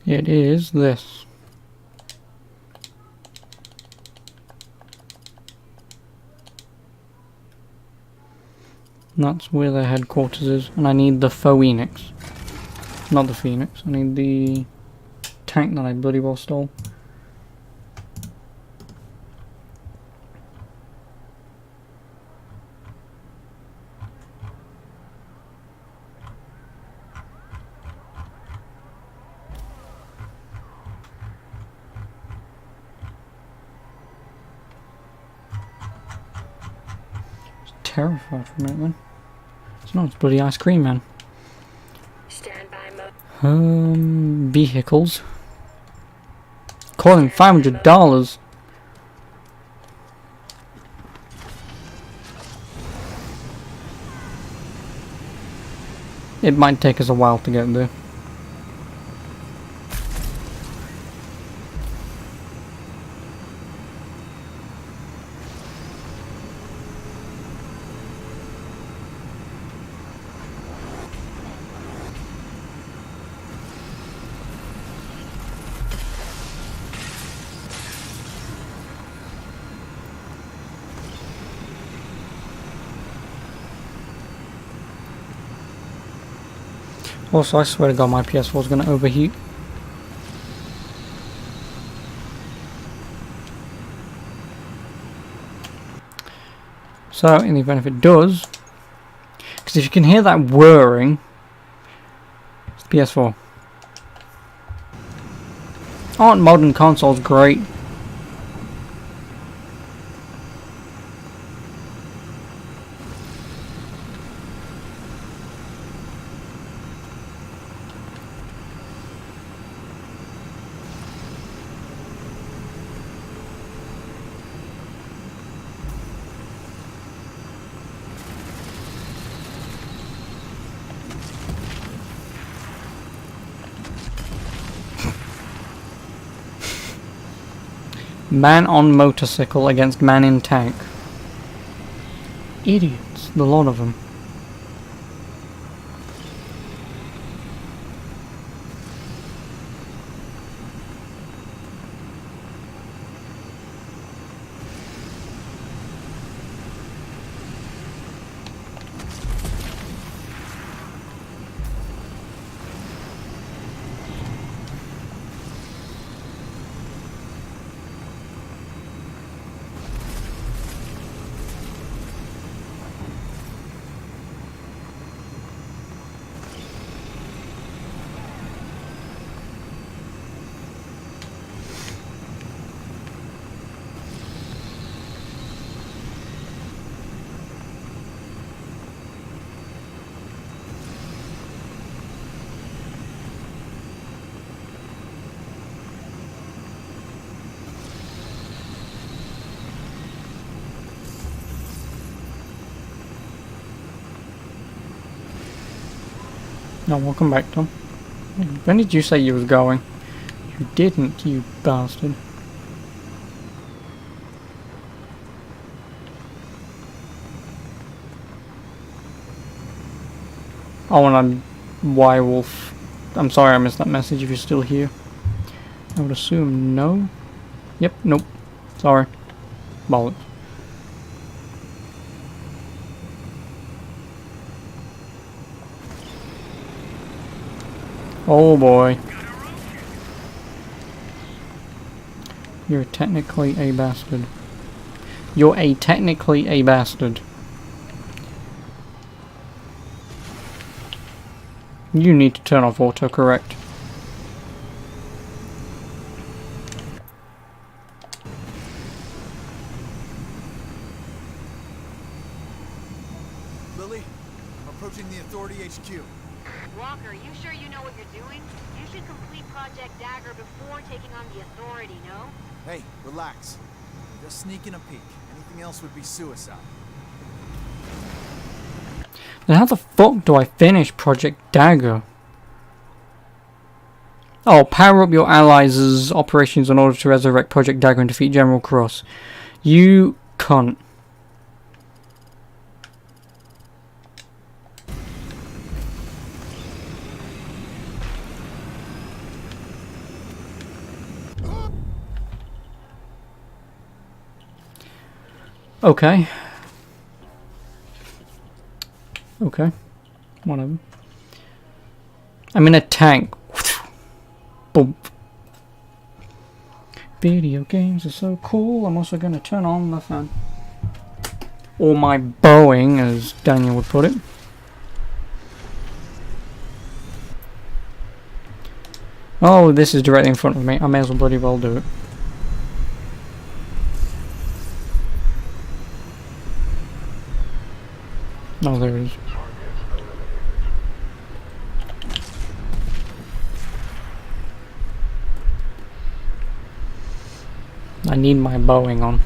It is this. That's where their headquarters is, and I need the Phoenix. Not the Phoenix, I need the tank that I bloody well stole. Terrified for a minute then. It's not, it's bloody ice cream man.
Standby mode.
Vehicles. Calling $500. It might take us a while to get there. Also, I swear to God, my PS4 is going to overheat. So, in the event if it does, because if you can hear that whirring, it's the PS4. Aren't modern consoles great? Man on motorcycle against man in tank. Idiots, the lot of them. No, welcome back, Tom. When did you say you was going? You didn't, you bastard. Oh, and I'm Wirewolf. I'm sorry I missed that message if you're still here. I would assume no. Yep, nope. Sorry. Bollocks. Oh boy. You're technically a bastard. You're technically a bastard. You need to turn off autocorrect.
Lily, I'm approaching the Authority HQ.
Walker, you sure you know what you're doing? You should complete Project Dagger before taking on the Authority, no?
Hey, relax. I'm just sneaking a peek. Anything else would be suicide.
Then how the fuck do I finish Project Dagger? Oh, power up your allies' operations in order to resurrect Project Dagger and defeat General Cross. You cunt. Okay. Okay. Whatever. I'm in a tank. Boom. Video games are so cool. I'm also going to turn on the fan. Or my Boeing, as Daniel would put it. Oh, this is directly in front of me. I may as well bloody well do it. Oh, there it is. I need my Boeing on.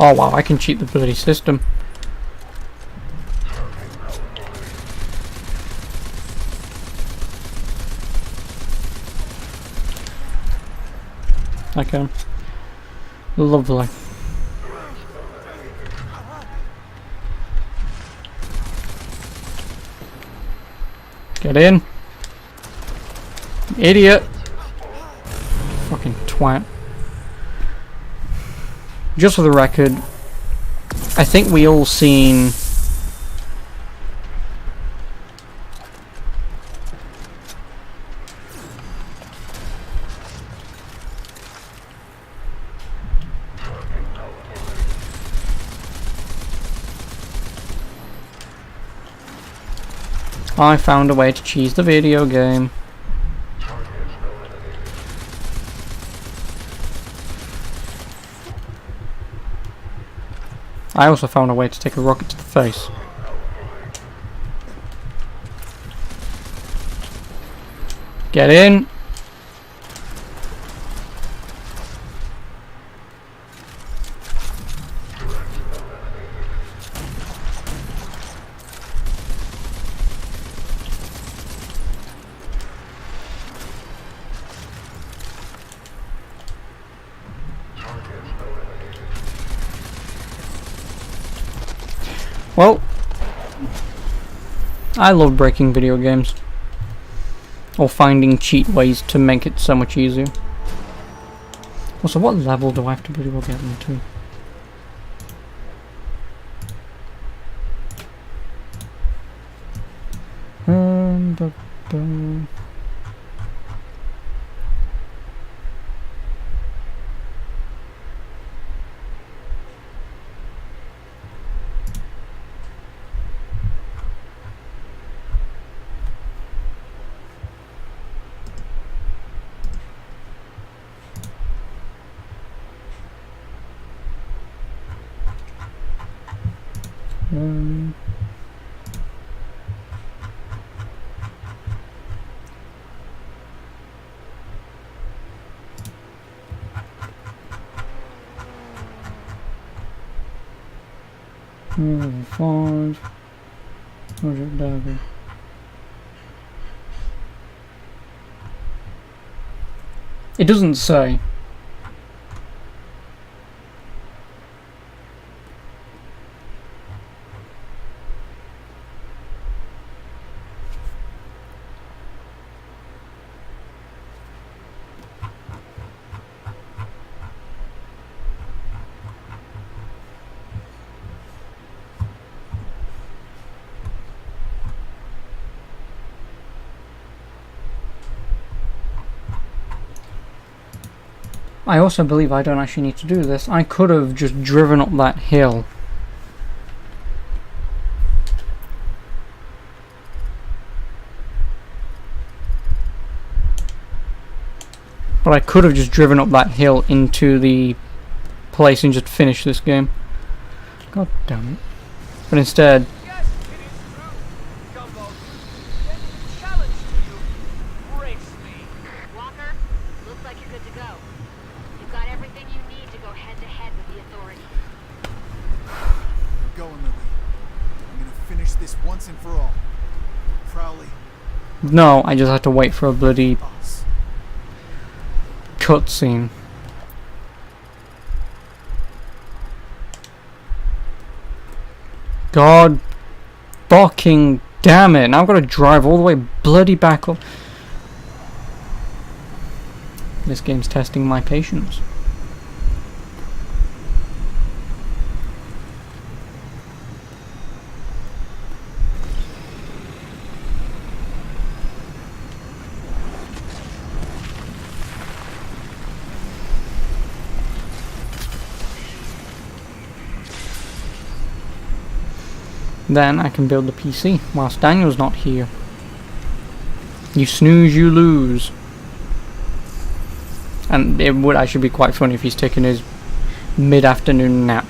Oh wow, I can cheat the bloody system. Okay. Lovely. Get in. Idiot. Fucking twat. Just for the record, I think we all seen I found a way to cheese the video game. I also found a way to take a rocket to the face. Get in. Well, I love breaking video games. Or finding cheat ways to make it so much easier. Also, what level do I have to pretty well get into? Five. Project Dagger. It doesn't say. I also believe I don't actually need to do this. I could have just driven up that hill. But I could have just driven up that hill into the place and just finished this game. God damn it. But instead...
Yes, it is true, Gumbo. Then challenge to you. Race me.
Walker, looks like you're good to go. You've got everything you need to go head-to-head with the Authority.
We're going, Lily. I'm gonna finish this once and for all. Crowley,
No, I just had to wait for a bloody
us.
cutscene. God fucking damn it. Now I've got to drive all the way bloody back up. This game's testing my patience. Then I can build the PC whilst Daniel's not here. You snooze, you lose. And it would actually be quite funny if he's taking his mid-afternoon nap.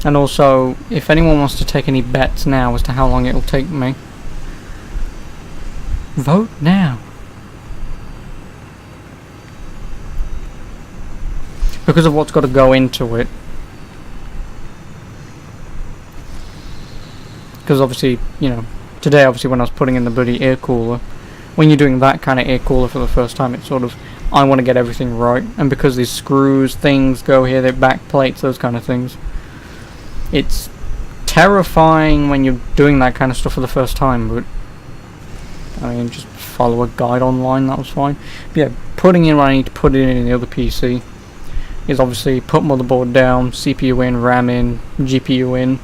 And also, if anyone wants to take any bets now as to how long it'll take me, vote now. Because of what's got to go into it. Because obviously, you know, today obviously when I was putting in the bloody air cooler, when you're doing that kind of air cooler for the first time, it's sort of, I want to get everything right. And because these screws, things go here, they're back plates, those kind of things. It's terrifying when you're doing that kind of stuff for the first time, but I mean, just follow a guide online, that was fine. But yeah, putting in what I need to put in the other PC is obviously put motherboard down, CPU in, RAM in, GPU in.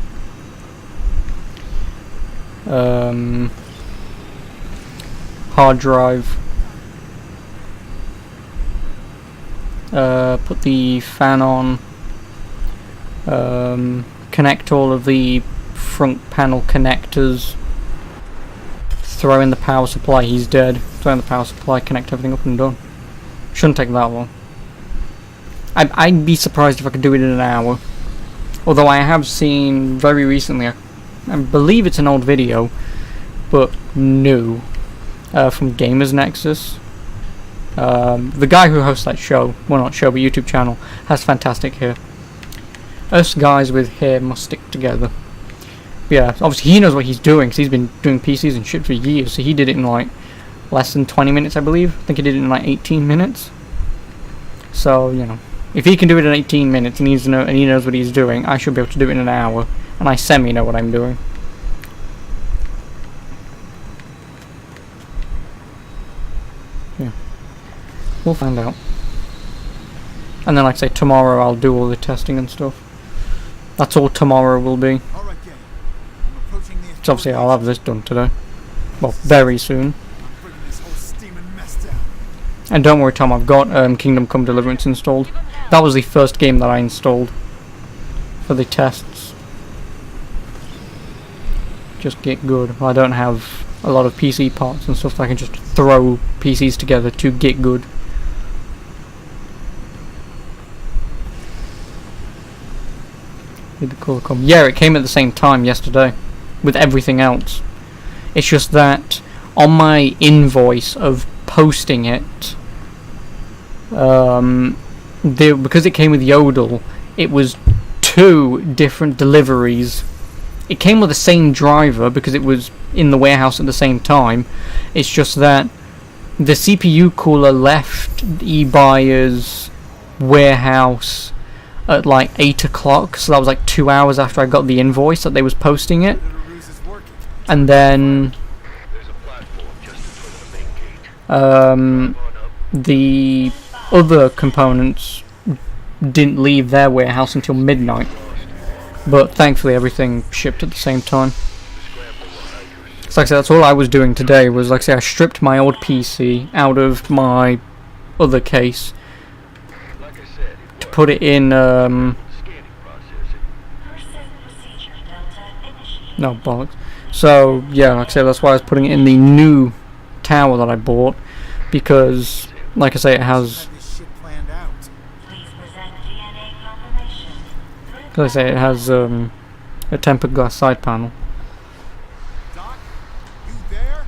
Hard drive. Put the fan on. Connect all of the front panel connectors. Throw in the power supply, he's dead. Throw in the power supply, connect everything up and done. Shouldn't take that long. I'd be surprised if I could do it in an hour. Although I have seen very recently, I believe it's an old video, but new, from Gamers Nexus. The guy who hosts that show, well not show, but YouTube channel, has fantastic hair. Us guys with hair must stick together. Yeah, obviously he knows what he's doing, because he's been doing PCs and shit for years, so he did it in like less than 20 minutes, I believe. I think he did it in like 18 minutes. So, you know, if he can do it in 18 minutes and he knows what he's doing, I should be able to do it in an hour, and I semi-know what I'm doing. Yeah. We'll find out. And then, like I say, tomorrow I'll do all the testing and stuff. That's all tomorrow will be.
All right, gang. I'm approaching the.
So obviously I'll have this done today. Well, very soon.
I'm bringing this whole steaming mess down.
And don't worry, Tom, I've got Kingdom Come Deliverance installed. That was the first game that I installed for the tests. Just get good. I don't have a lot of PC parts and stuff that I can just throw PCs together to get good. Did the colour come? Yeah, it came at the same time yesterday with everything else. It's just that on my invoice of posting it, because it came with Yodel, it was 2 different deliveries. It came with the same driver because it was in the warehouse at the same time. It's just that the CPU cooler left eBuyer's warehouse at like 8 o'clock, so that was like 2 hours after I got the invoice that they was posting it.
Little ruse is working.
And then
There's a platform just in front of the main gate.
the other components didn't leave their warehouse until midnight, but thankfully everything shipped at the same time. So like I said, that's all I was doing today was, like I say, I stripped my old PC out of my other case
Like I said,
to put it in
scanning processing.
no bollocks. So yeah, like I said, that's why I was putting it in the new tower that I bought, because like I say, it has,
Had this shit planned out.
like I say, it has a tempered glass side panel.
Doc, you there?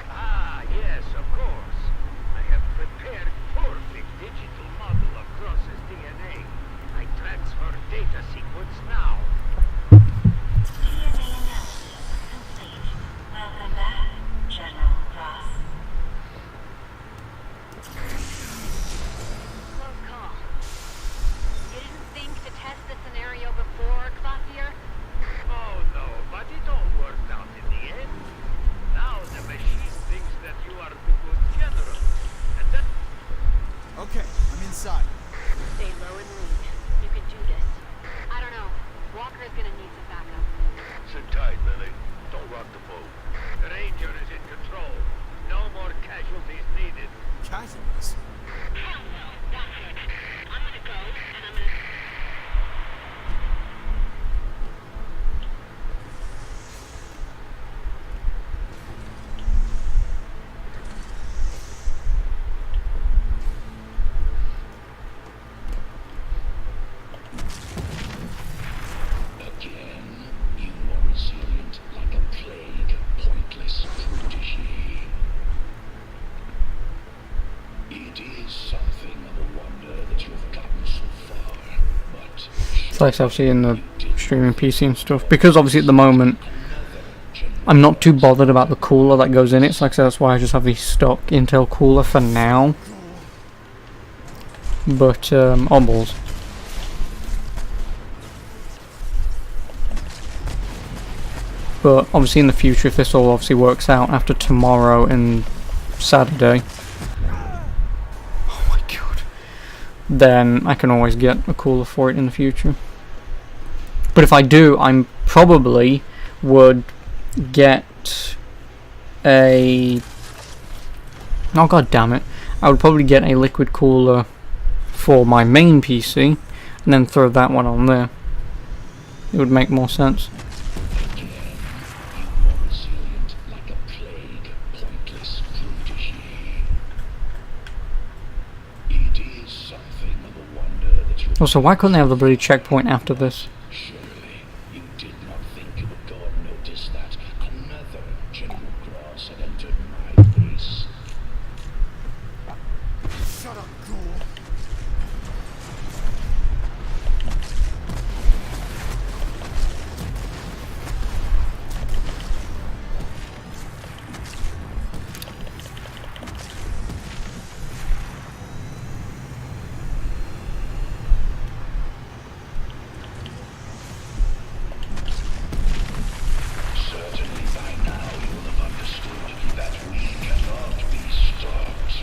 Ah, yes, of course. I have prepared perfect digital model of Cross's DNA. I transfer data sequence now.
Welcome back, General Cross.
Close call. You didn't think to test the scenario before, Classier?
Oh no, but it all worked out in the end. Now the machine thinks that you are the good general. And that
Okay, I'm inside.
Stay low and lean. You can do this. I don't know. Walker's gonna need some backup.
Sit tight, Lily. Don't rock the boat.
the Ranger is in control. No more casualties needed.
Casualties.
Hell no, that's it. I'm gonna go, and I'm gonna...
Again, you are resilient like a plague, pointless protege. It is something of a wonder that you have gotten so far, but
It's like obviously in the streaming PC and stuff, because obviously at the moment I'm not too bothered about the cooler that goes in it, so like I said, that's why I just have the stock Intel cooler for now. But on balls. But obviously in the future, if this all obviously works out after tomorrow and Saturday, oh my god, then I can always get a cooler for it in the future. But if I do, I'm probably would get a, oh god damn it, I would probably get a liquid cooler for my main PC and then throw that one on there. It would make more sense.
again, you are resilient like a plague, pointless protege. It is something of a wonder that you
Also, why couldn't they have the bloody checkpoint after this?
surely you did not think you would go unnoticed that another General Cross had entered my base.
Shut up, ghoul.
Certainly by now you will have understood that we cannot be stopped.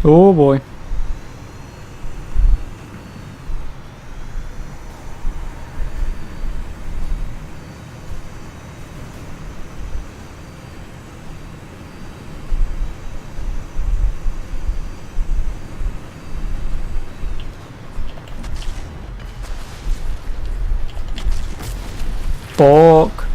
Oh boy. Fuck.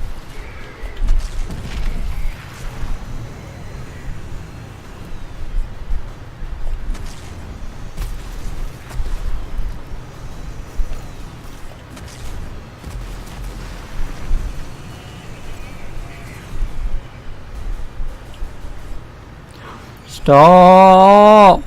Stop.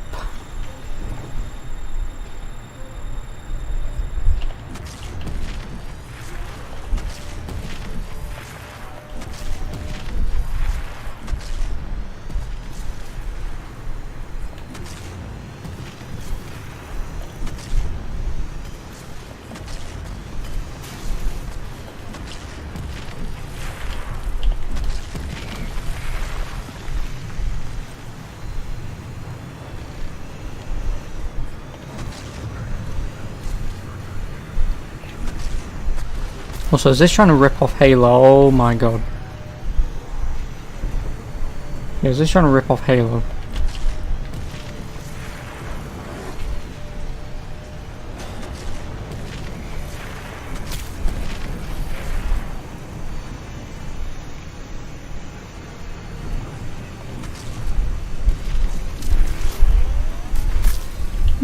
Also, is this trying to rip off Halo? Oh my god. Yeah, is this trying to rip off Halo?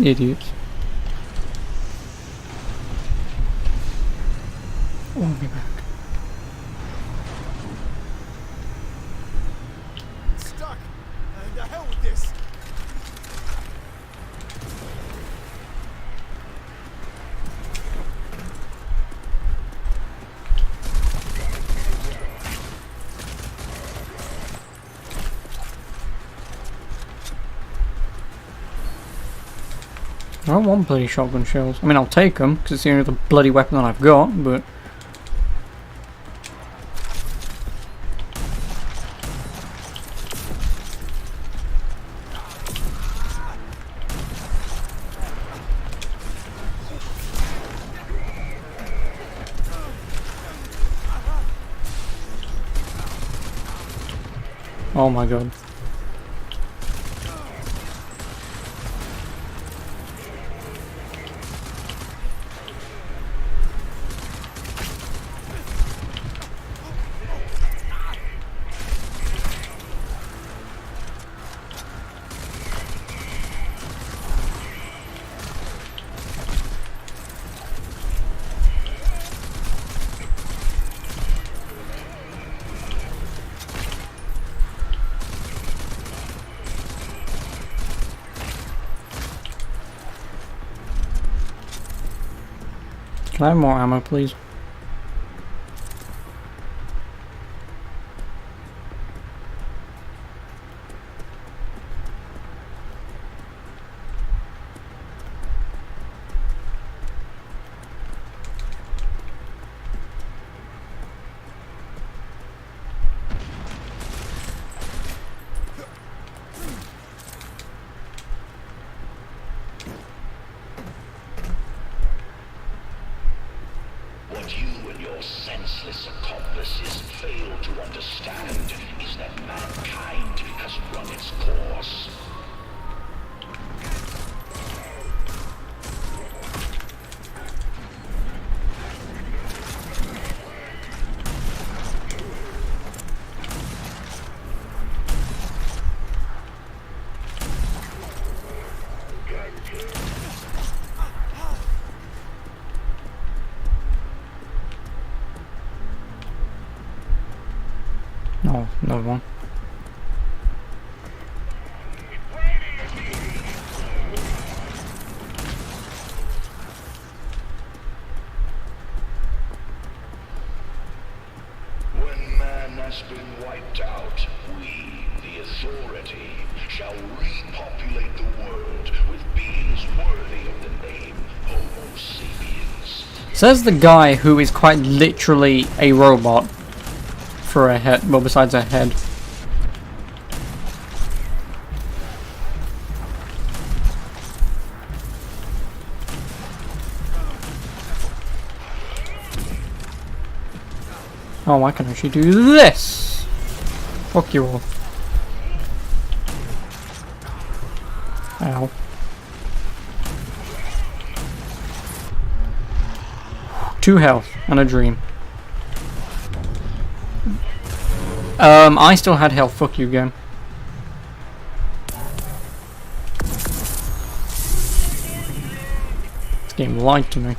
Idiots. Oh my god.
Stuck! The hell with this!
I don't want bloody shotgun shells. I mean, I'll take them, because it's the only other bloody weapon that I've got, but... Oh my god. Can I have more ammo, please?
What you and your senseless accomplices fail to understand is that mankind has run its course.
No, another one.
When man has been wiped out, we, the Authority, shall repopulate the world with beings worthy of the name Homo sapiens.
Says the guy who is quite literally a robot for a head, well, besides a head. Oh, I can actually do this! Fuck you all. Ow. Two health and a dream. I still had health. Fuck you, game. This game lied to me.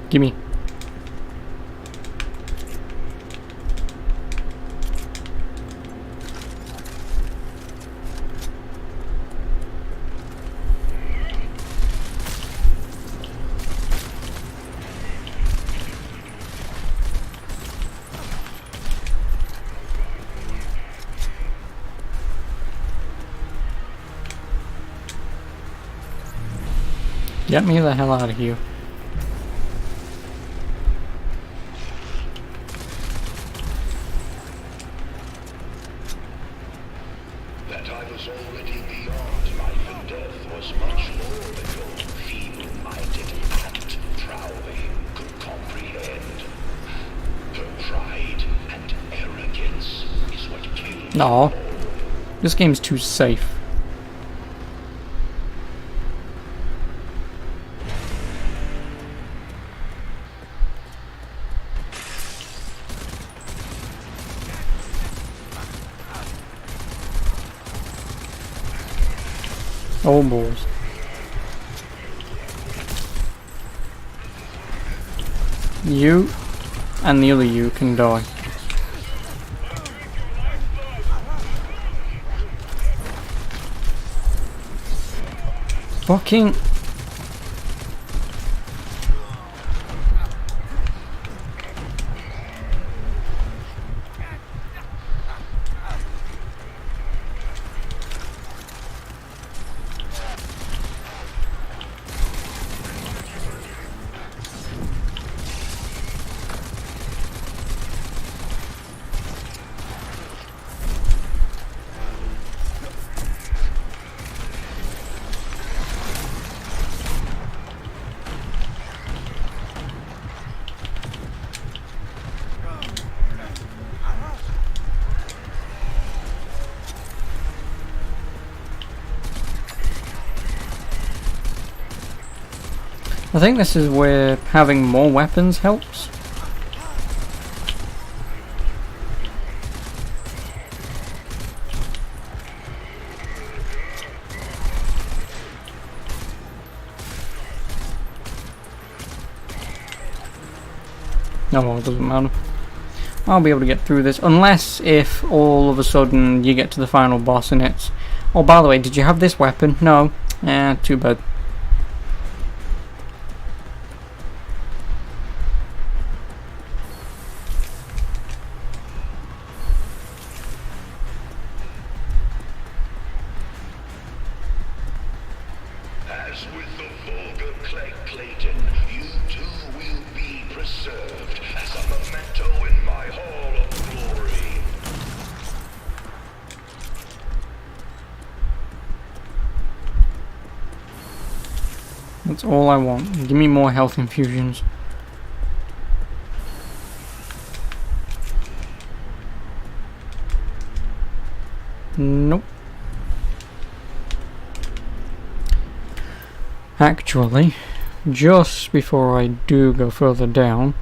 Gimme. Get me the hell out of here.
That I was already beyond life and death was much more than your feeble-minded act, Trowley, could comprehend. Her pride and arrogance is what killed
No. This game's too safe. Oh balls. You and the other you can die. Fucking... I think this is where having more weapons helps. No, well, it doesn't matter. I'll be able to get through this, unless if all of a sudden you get to the final boss and it's... Oh, by the way, did you have this weapon? No. Too bad.
As with the vulgar Clegg Clayton, you too will be preserved as a memento in my Hall of Glory.
That's all I want. Give me more health infusions. Nope. Actually, just before I do go further down,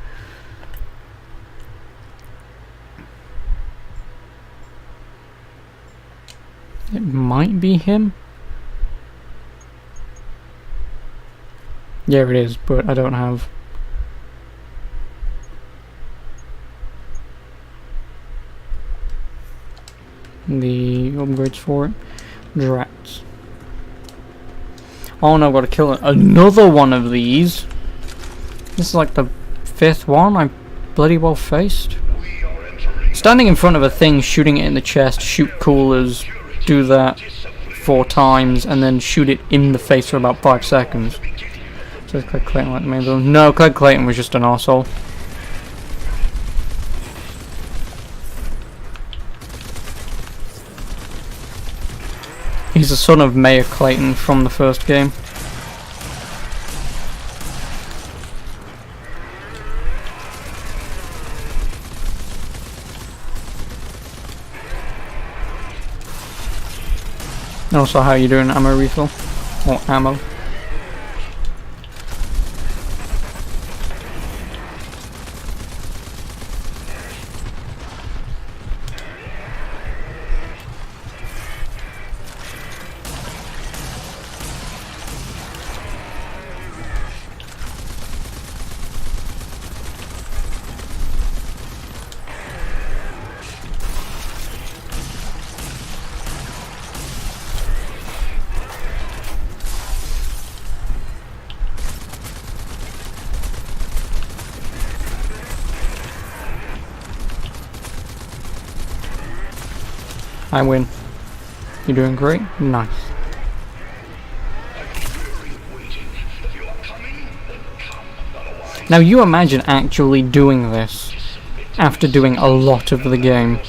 it might be him. Yeah, it is, but I don't have the upgrades for it. Drats. Oh no, I've got to kill another one of these. This is like the fifth one I bloody well faced. Standing in front of a thing, shooting it in the chest, shoot coolers, do that 4 times, and then shoot it in the face for about 5 seconds. So Clegg Clayton like the main villain. No, Clegg Clayton was just an arsehole. He's the son of Mayor Clayton from the first game. And also, how you doing, ammo refill? Or ammo? I win. You're doing great. Nice. Now you imagine actually doing this after doing a lot of the game.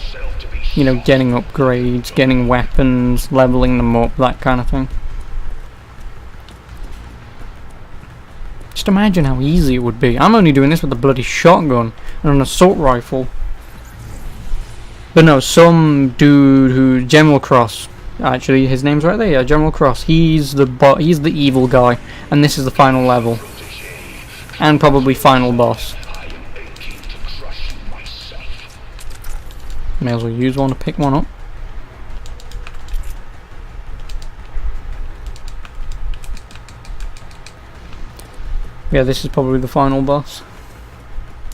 You know, getting upgrades, getting weapons, leveling them up, that kind of thing. Just imagine how easy it would be. I'm only doing this with a bloody shotgun and an assault rifle. But no, some dude who General Cross, actually his name's right there, yeah, General Cross. He's the evil guy, and this is the final level, and probably final boss. May as well use one to pick one up. Yeah, this is probably the final boss.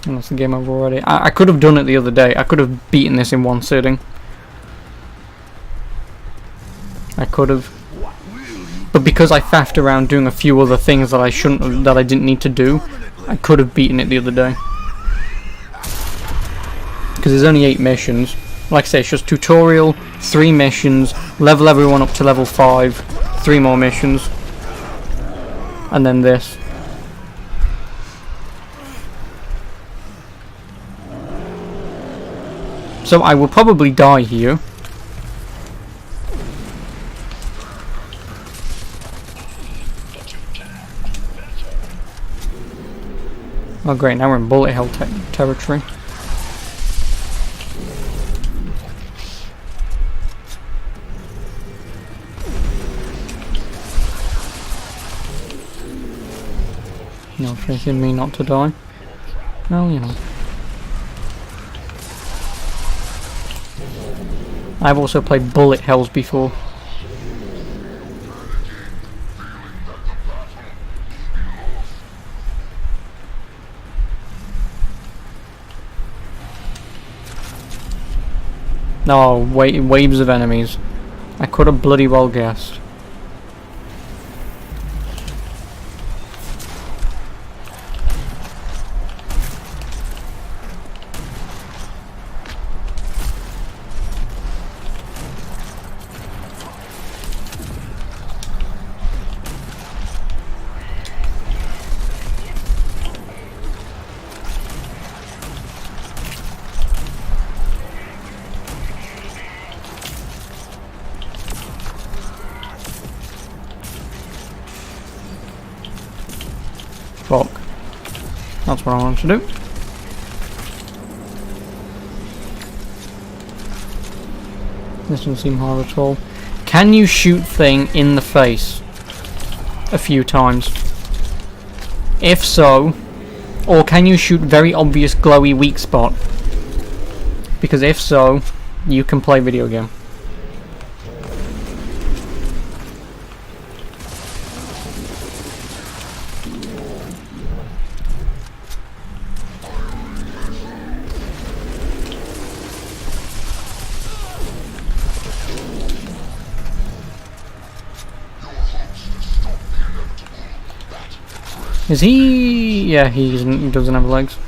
And that's the game over already. I could have done it the other day. I could have beaten this in one sitting. I could have. But because I faffed around doing a few other things that I shouldn't have, that I didn't need to do, I could have beaten it the other day. Because there's only 8 missions. Like I say, it's just tutorial, 3 missions, level everyone up to level 5, 3 more missions, and then this. So I will probably die here. Oh great, now we're in bullet hell territory. No faith in me not to die. Well, you know. I've also played bullet hells before. No, waves of enemies. I could have bloody well guessed. Fuck. That's what I wanted to do. This doesn't seem hard at all. Can you shoot thing in the face a few times? If so, or can you shoot very obvious glowy weak spot? Because if so, you can play video game. Is he? Yeah, he doesn't have legs.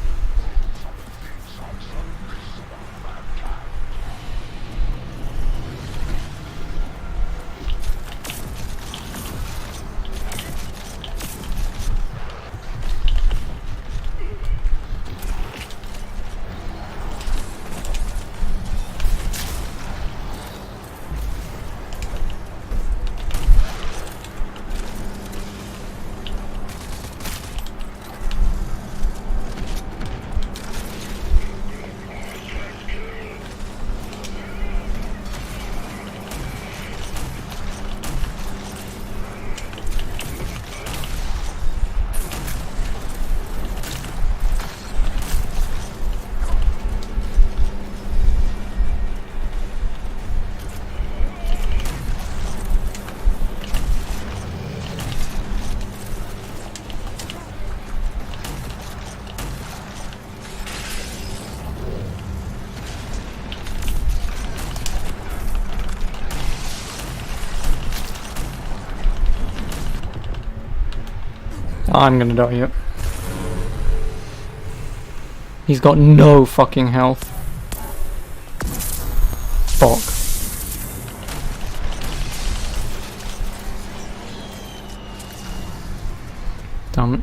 I'm gonna die here. He's got no fucking health. Fuck. Damn it.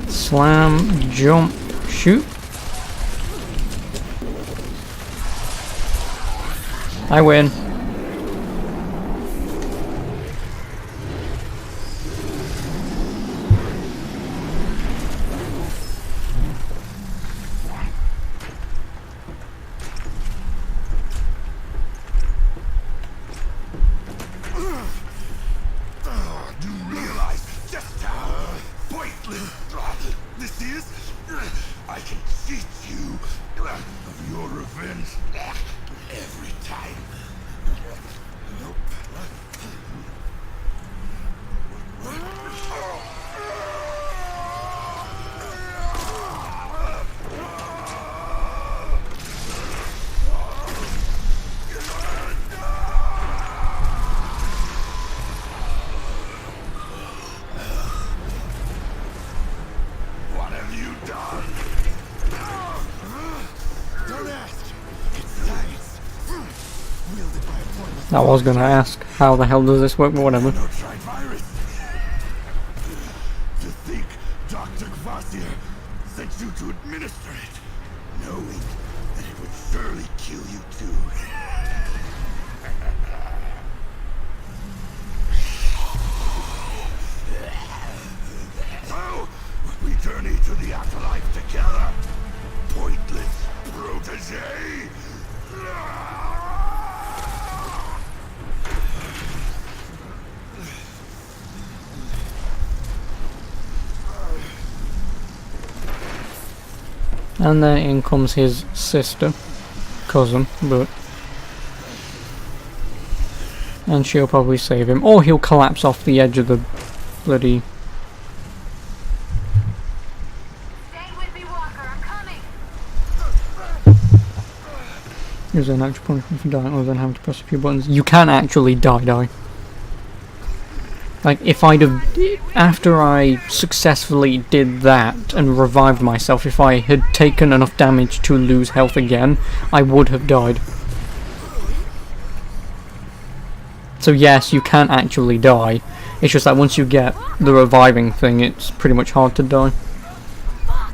Slam, jump, shoot. I win.
I can cheat you of your revenge every time. Nope. What have you done?
Don't ask. It's science. Wielded by a pointless.
I was gonna ask, how the hell does this work, but whatever.
No tried virus. To think Dr. Kvasir sent you to administer it, knowing that it would surely kill you too. So, we journey to the afterlife together. Pointless protege.
And then in comes his sister, cousin, but... And she'll probably save him, or he'll collapse off the edge of the bloody...
Stay with me, Walker. I'm coming.
Is there an actual punishment for dying other than having to press a few buttons? You can actually die. Like, if I'd have... After I successfully did that and revived myself, if I had taken enough damage to lose health again, I would have died. So yes, you can actually die. It's just that once you get the reviving thing, it's pretty much hard to die.
I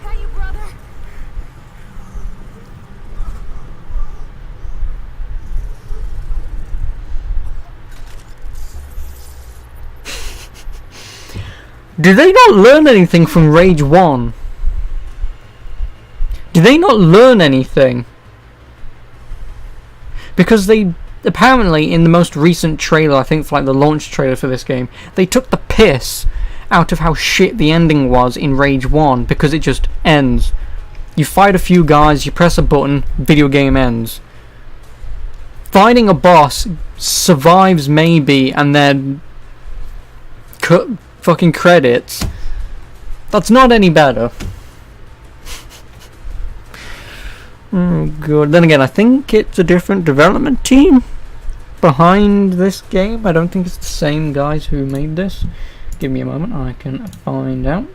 got you, brother.
Did they not learn anything from Rage 1? Did they not learn anything? Because they, apparently in the most recent trailer, I think for like the launch trailer for this game, they took the piss out of how shit the ending was in Rage 1, because it just ends. You fight a few guys, you press a button, video game ends. fighting a boss, survives maybe, and then cut fucking credits. That's not any better. Oh god. Then again, I think it's a different development team behind this game. I don't think it's the same guys who made this. Give me a moment, I can find out.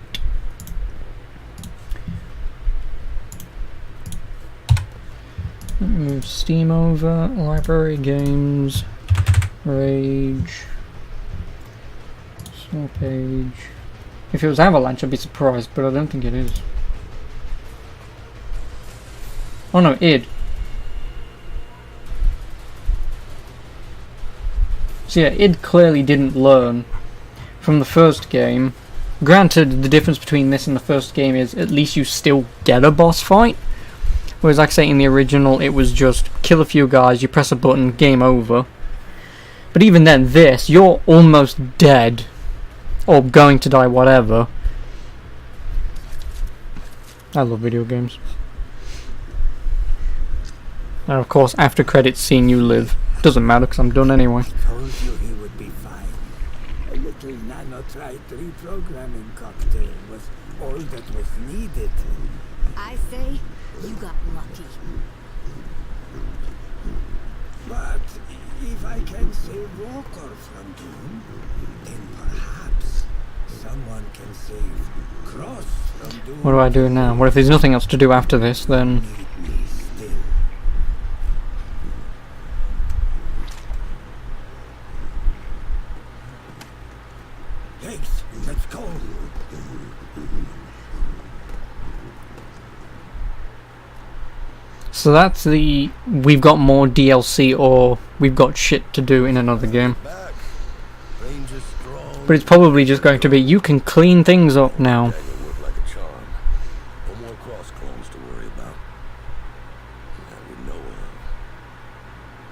Let me move Steam over, library, games, Rage, small page. If it was Avalanche I'd be surprised, but I don't think it is. Oh no, id. So yeah, id clearly didn't learn from the first game. Granted, the difference between this and the first game is at least you still get a boss fight. Whereas, like I say, in the original, it was just kill a few guys, you press a button, game over. But even then, this, you're almost dead. Or going to die, whatever. I love video games. And of course, after credits scene, you live. Doesn't matter, because I'm done anyway.
Told you he would be fine. A little nanotrite reprogramming cocktail was all that was needed.
I say, you got lucky.
But if I can save Walker from doom, then perhaps someone can save Cross from doom.
What do I do now? What if there's nothing else to do after this, then...
Need me still. Thanks. Let's go.
So that's the... we've got more DLC or we've got shit to do in another game.
Back. Ranger's strong.
But it's probably just going to be, you can clean things up now.
Dagger worked like a charm. No more cross clones to worry about. That we know of.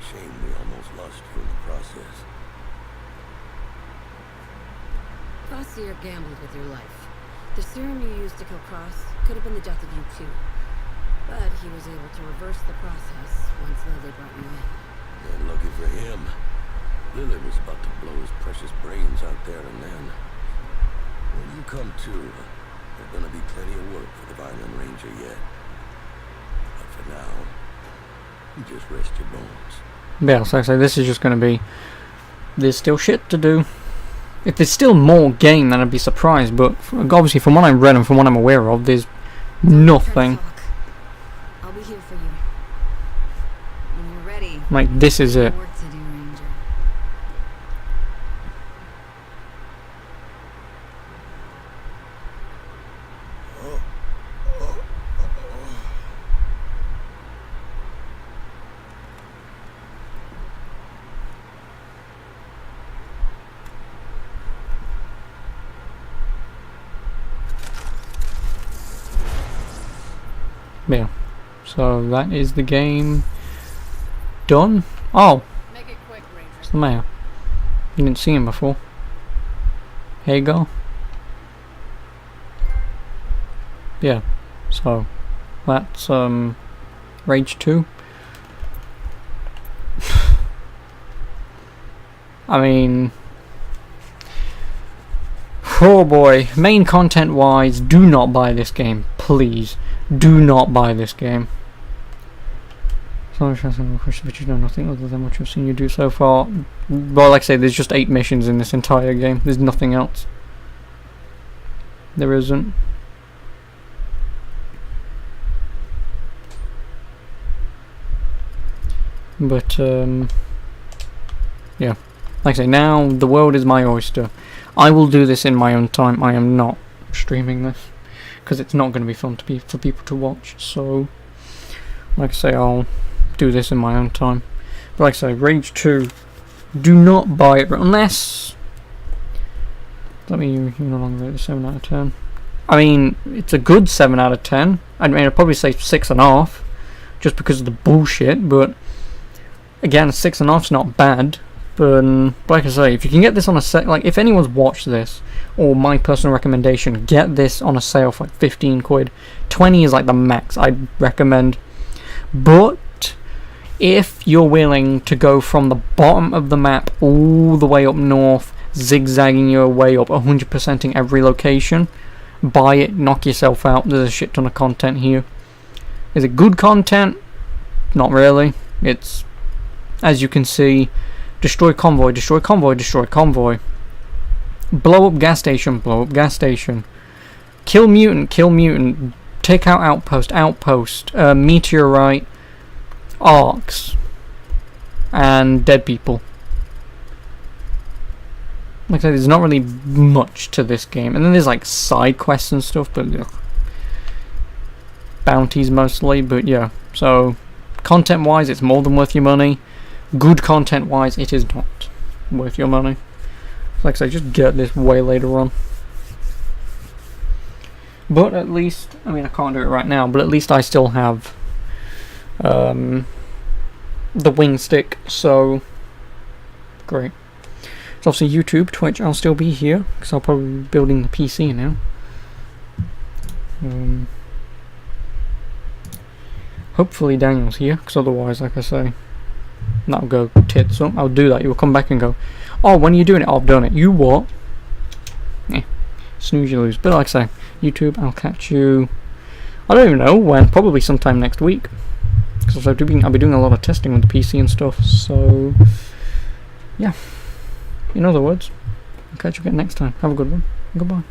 Shame we almost lost you in the process.
Fossier gambled with your life. The serum you used to kill Cross could have been the death of you too. But he was able to reverse the process once Lily brought you in.
And lucky for him, Lily was about to blow his precious brains out there and then. When you come to, there's gonna be plenty of work for the Violent Ranger yet. But for now, you just rest your bones.
Yeah, so like I say, this is just going to be... there's still shit to do. If there's still more game, then I'd be surprised, but obviously from what I've read and from what I'm aware of, there's nothing.
I'll be here for you. When you're ready,
Like, this is it.
work to do, Ranger.
Yeah. So that is the game done. Oh,
Make it quick, Ranger.
it's the mayor. You didn't see him before. Here you go. Yeah. So that's Rage 2. I mean, oh boy, main content wise, do not buy this game, please. Do not buy this game. So much question, but you know nothing other than what you've seen you do so far. Well, like I say, there's just 8 missions in this entire game. There's nothing else. There isn't. But yeah. Like I say, now the world is my oyster. I will do this in my own time. I am not streaming this because it's not going to be fun for people to watch. So, like I say, I'll do this in my own time. But like I say, Rage 2, do not buy it unless... Let me you no longer rate it 7 out of 10. I mean, it's a good 7 out of 10. I mean, I'd probably say 6.5 just because of the bullshit. But again, 6.5's not bad. But like I say, if you can get this on a like if anyone's watched this, or my personal recommendation, get this on a sale for like 15 quid. 20 is like the max I'd recommend. But if you're willing to go from the bottom of the map all the way up north, zigzagging your way up, 100%ing every location, buy it, knock yourself out. There's a shit ton of content here. Is it good content? Not really. It's, as you can see, destroy convoy, destroy convoy, destroy convoy. Blow up gas station, blow up gas station. Kill mutant, take out outpost, meteorite, arcs, and dead people. Like I said, there's not really much to this game. And then there's like side quests and stuff, but bounties mostly, but yeah. So, content-wise, it's more than worth your money. Good content-wise, it is not worth your money. Like I say, just get this way later on. But at least, I mean, I can't do it right now, but at least I still have the wing stick, so great. So obviously YouTube, Twitch, I'll still be here, because I'll probably be building the PC now. Hopefully Daniel's here, because otherwise, like I say, that'll go tits up. I'll do that, you'll come back and go, oh, when are you doing it? Oh, I've done it. You what? Snooze, you lose. But like I say, YouTube, I'll catch you, I don't even know when, probably sometime next week, because I'll be doing a lot of testing with the PC and stuff, so yeah. In other words, I'll catch you again next time. Have a good one. Goodbye.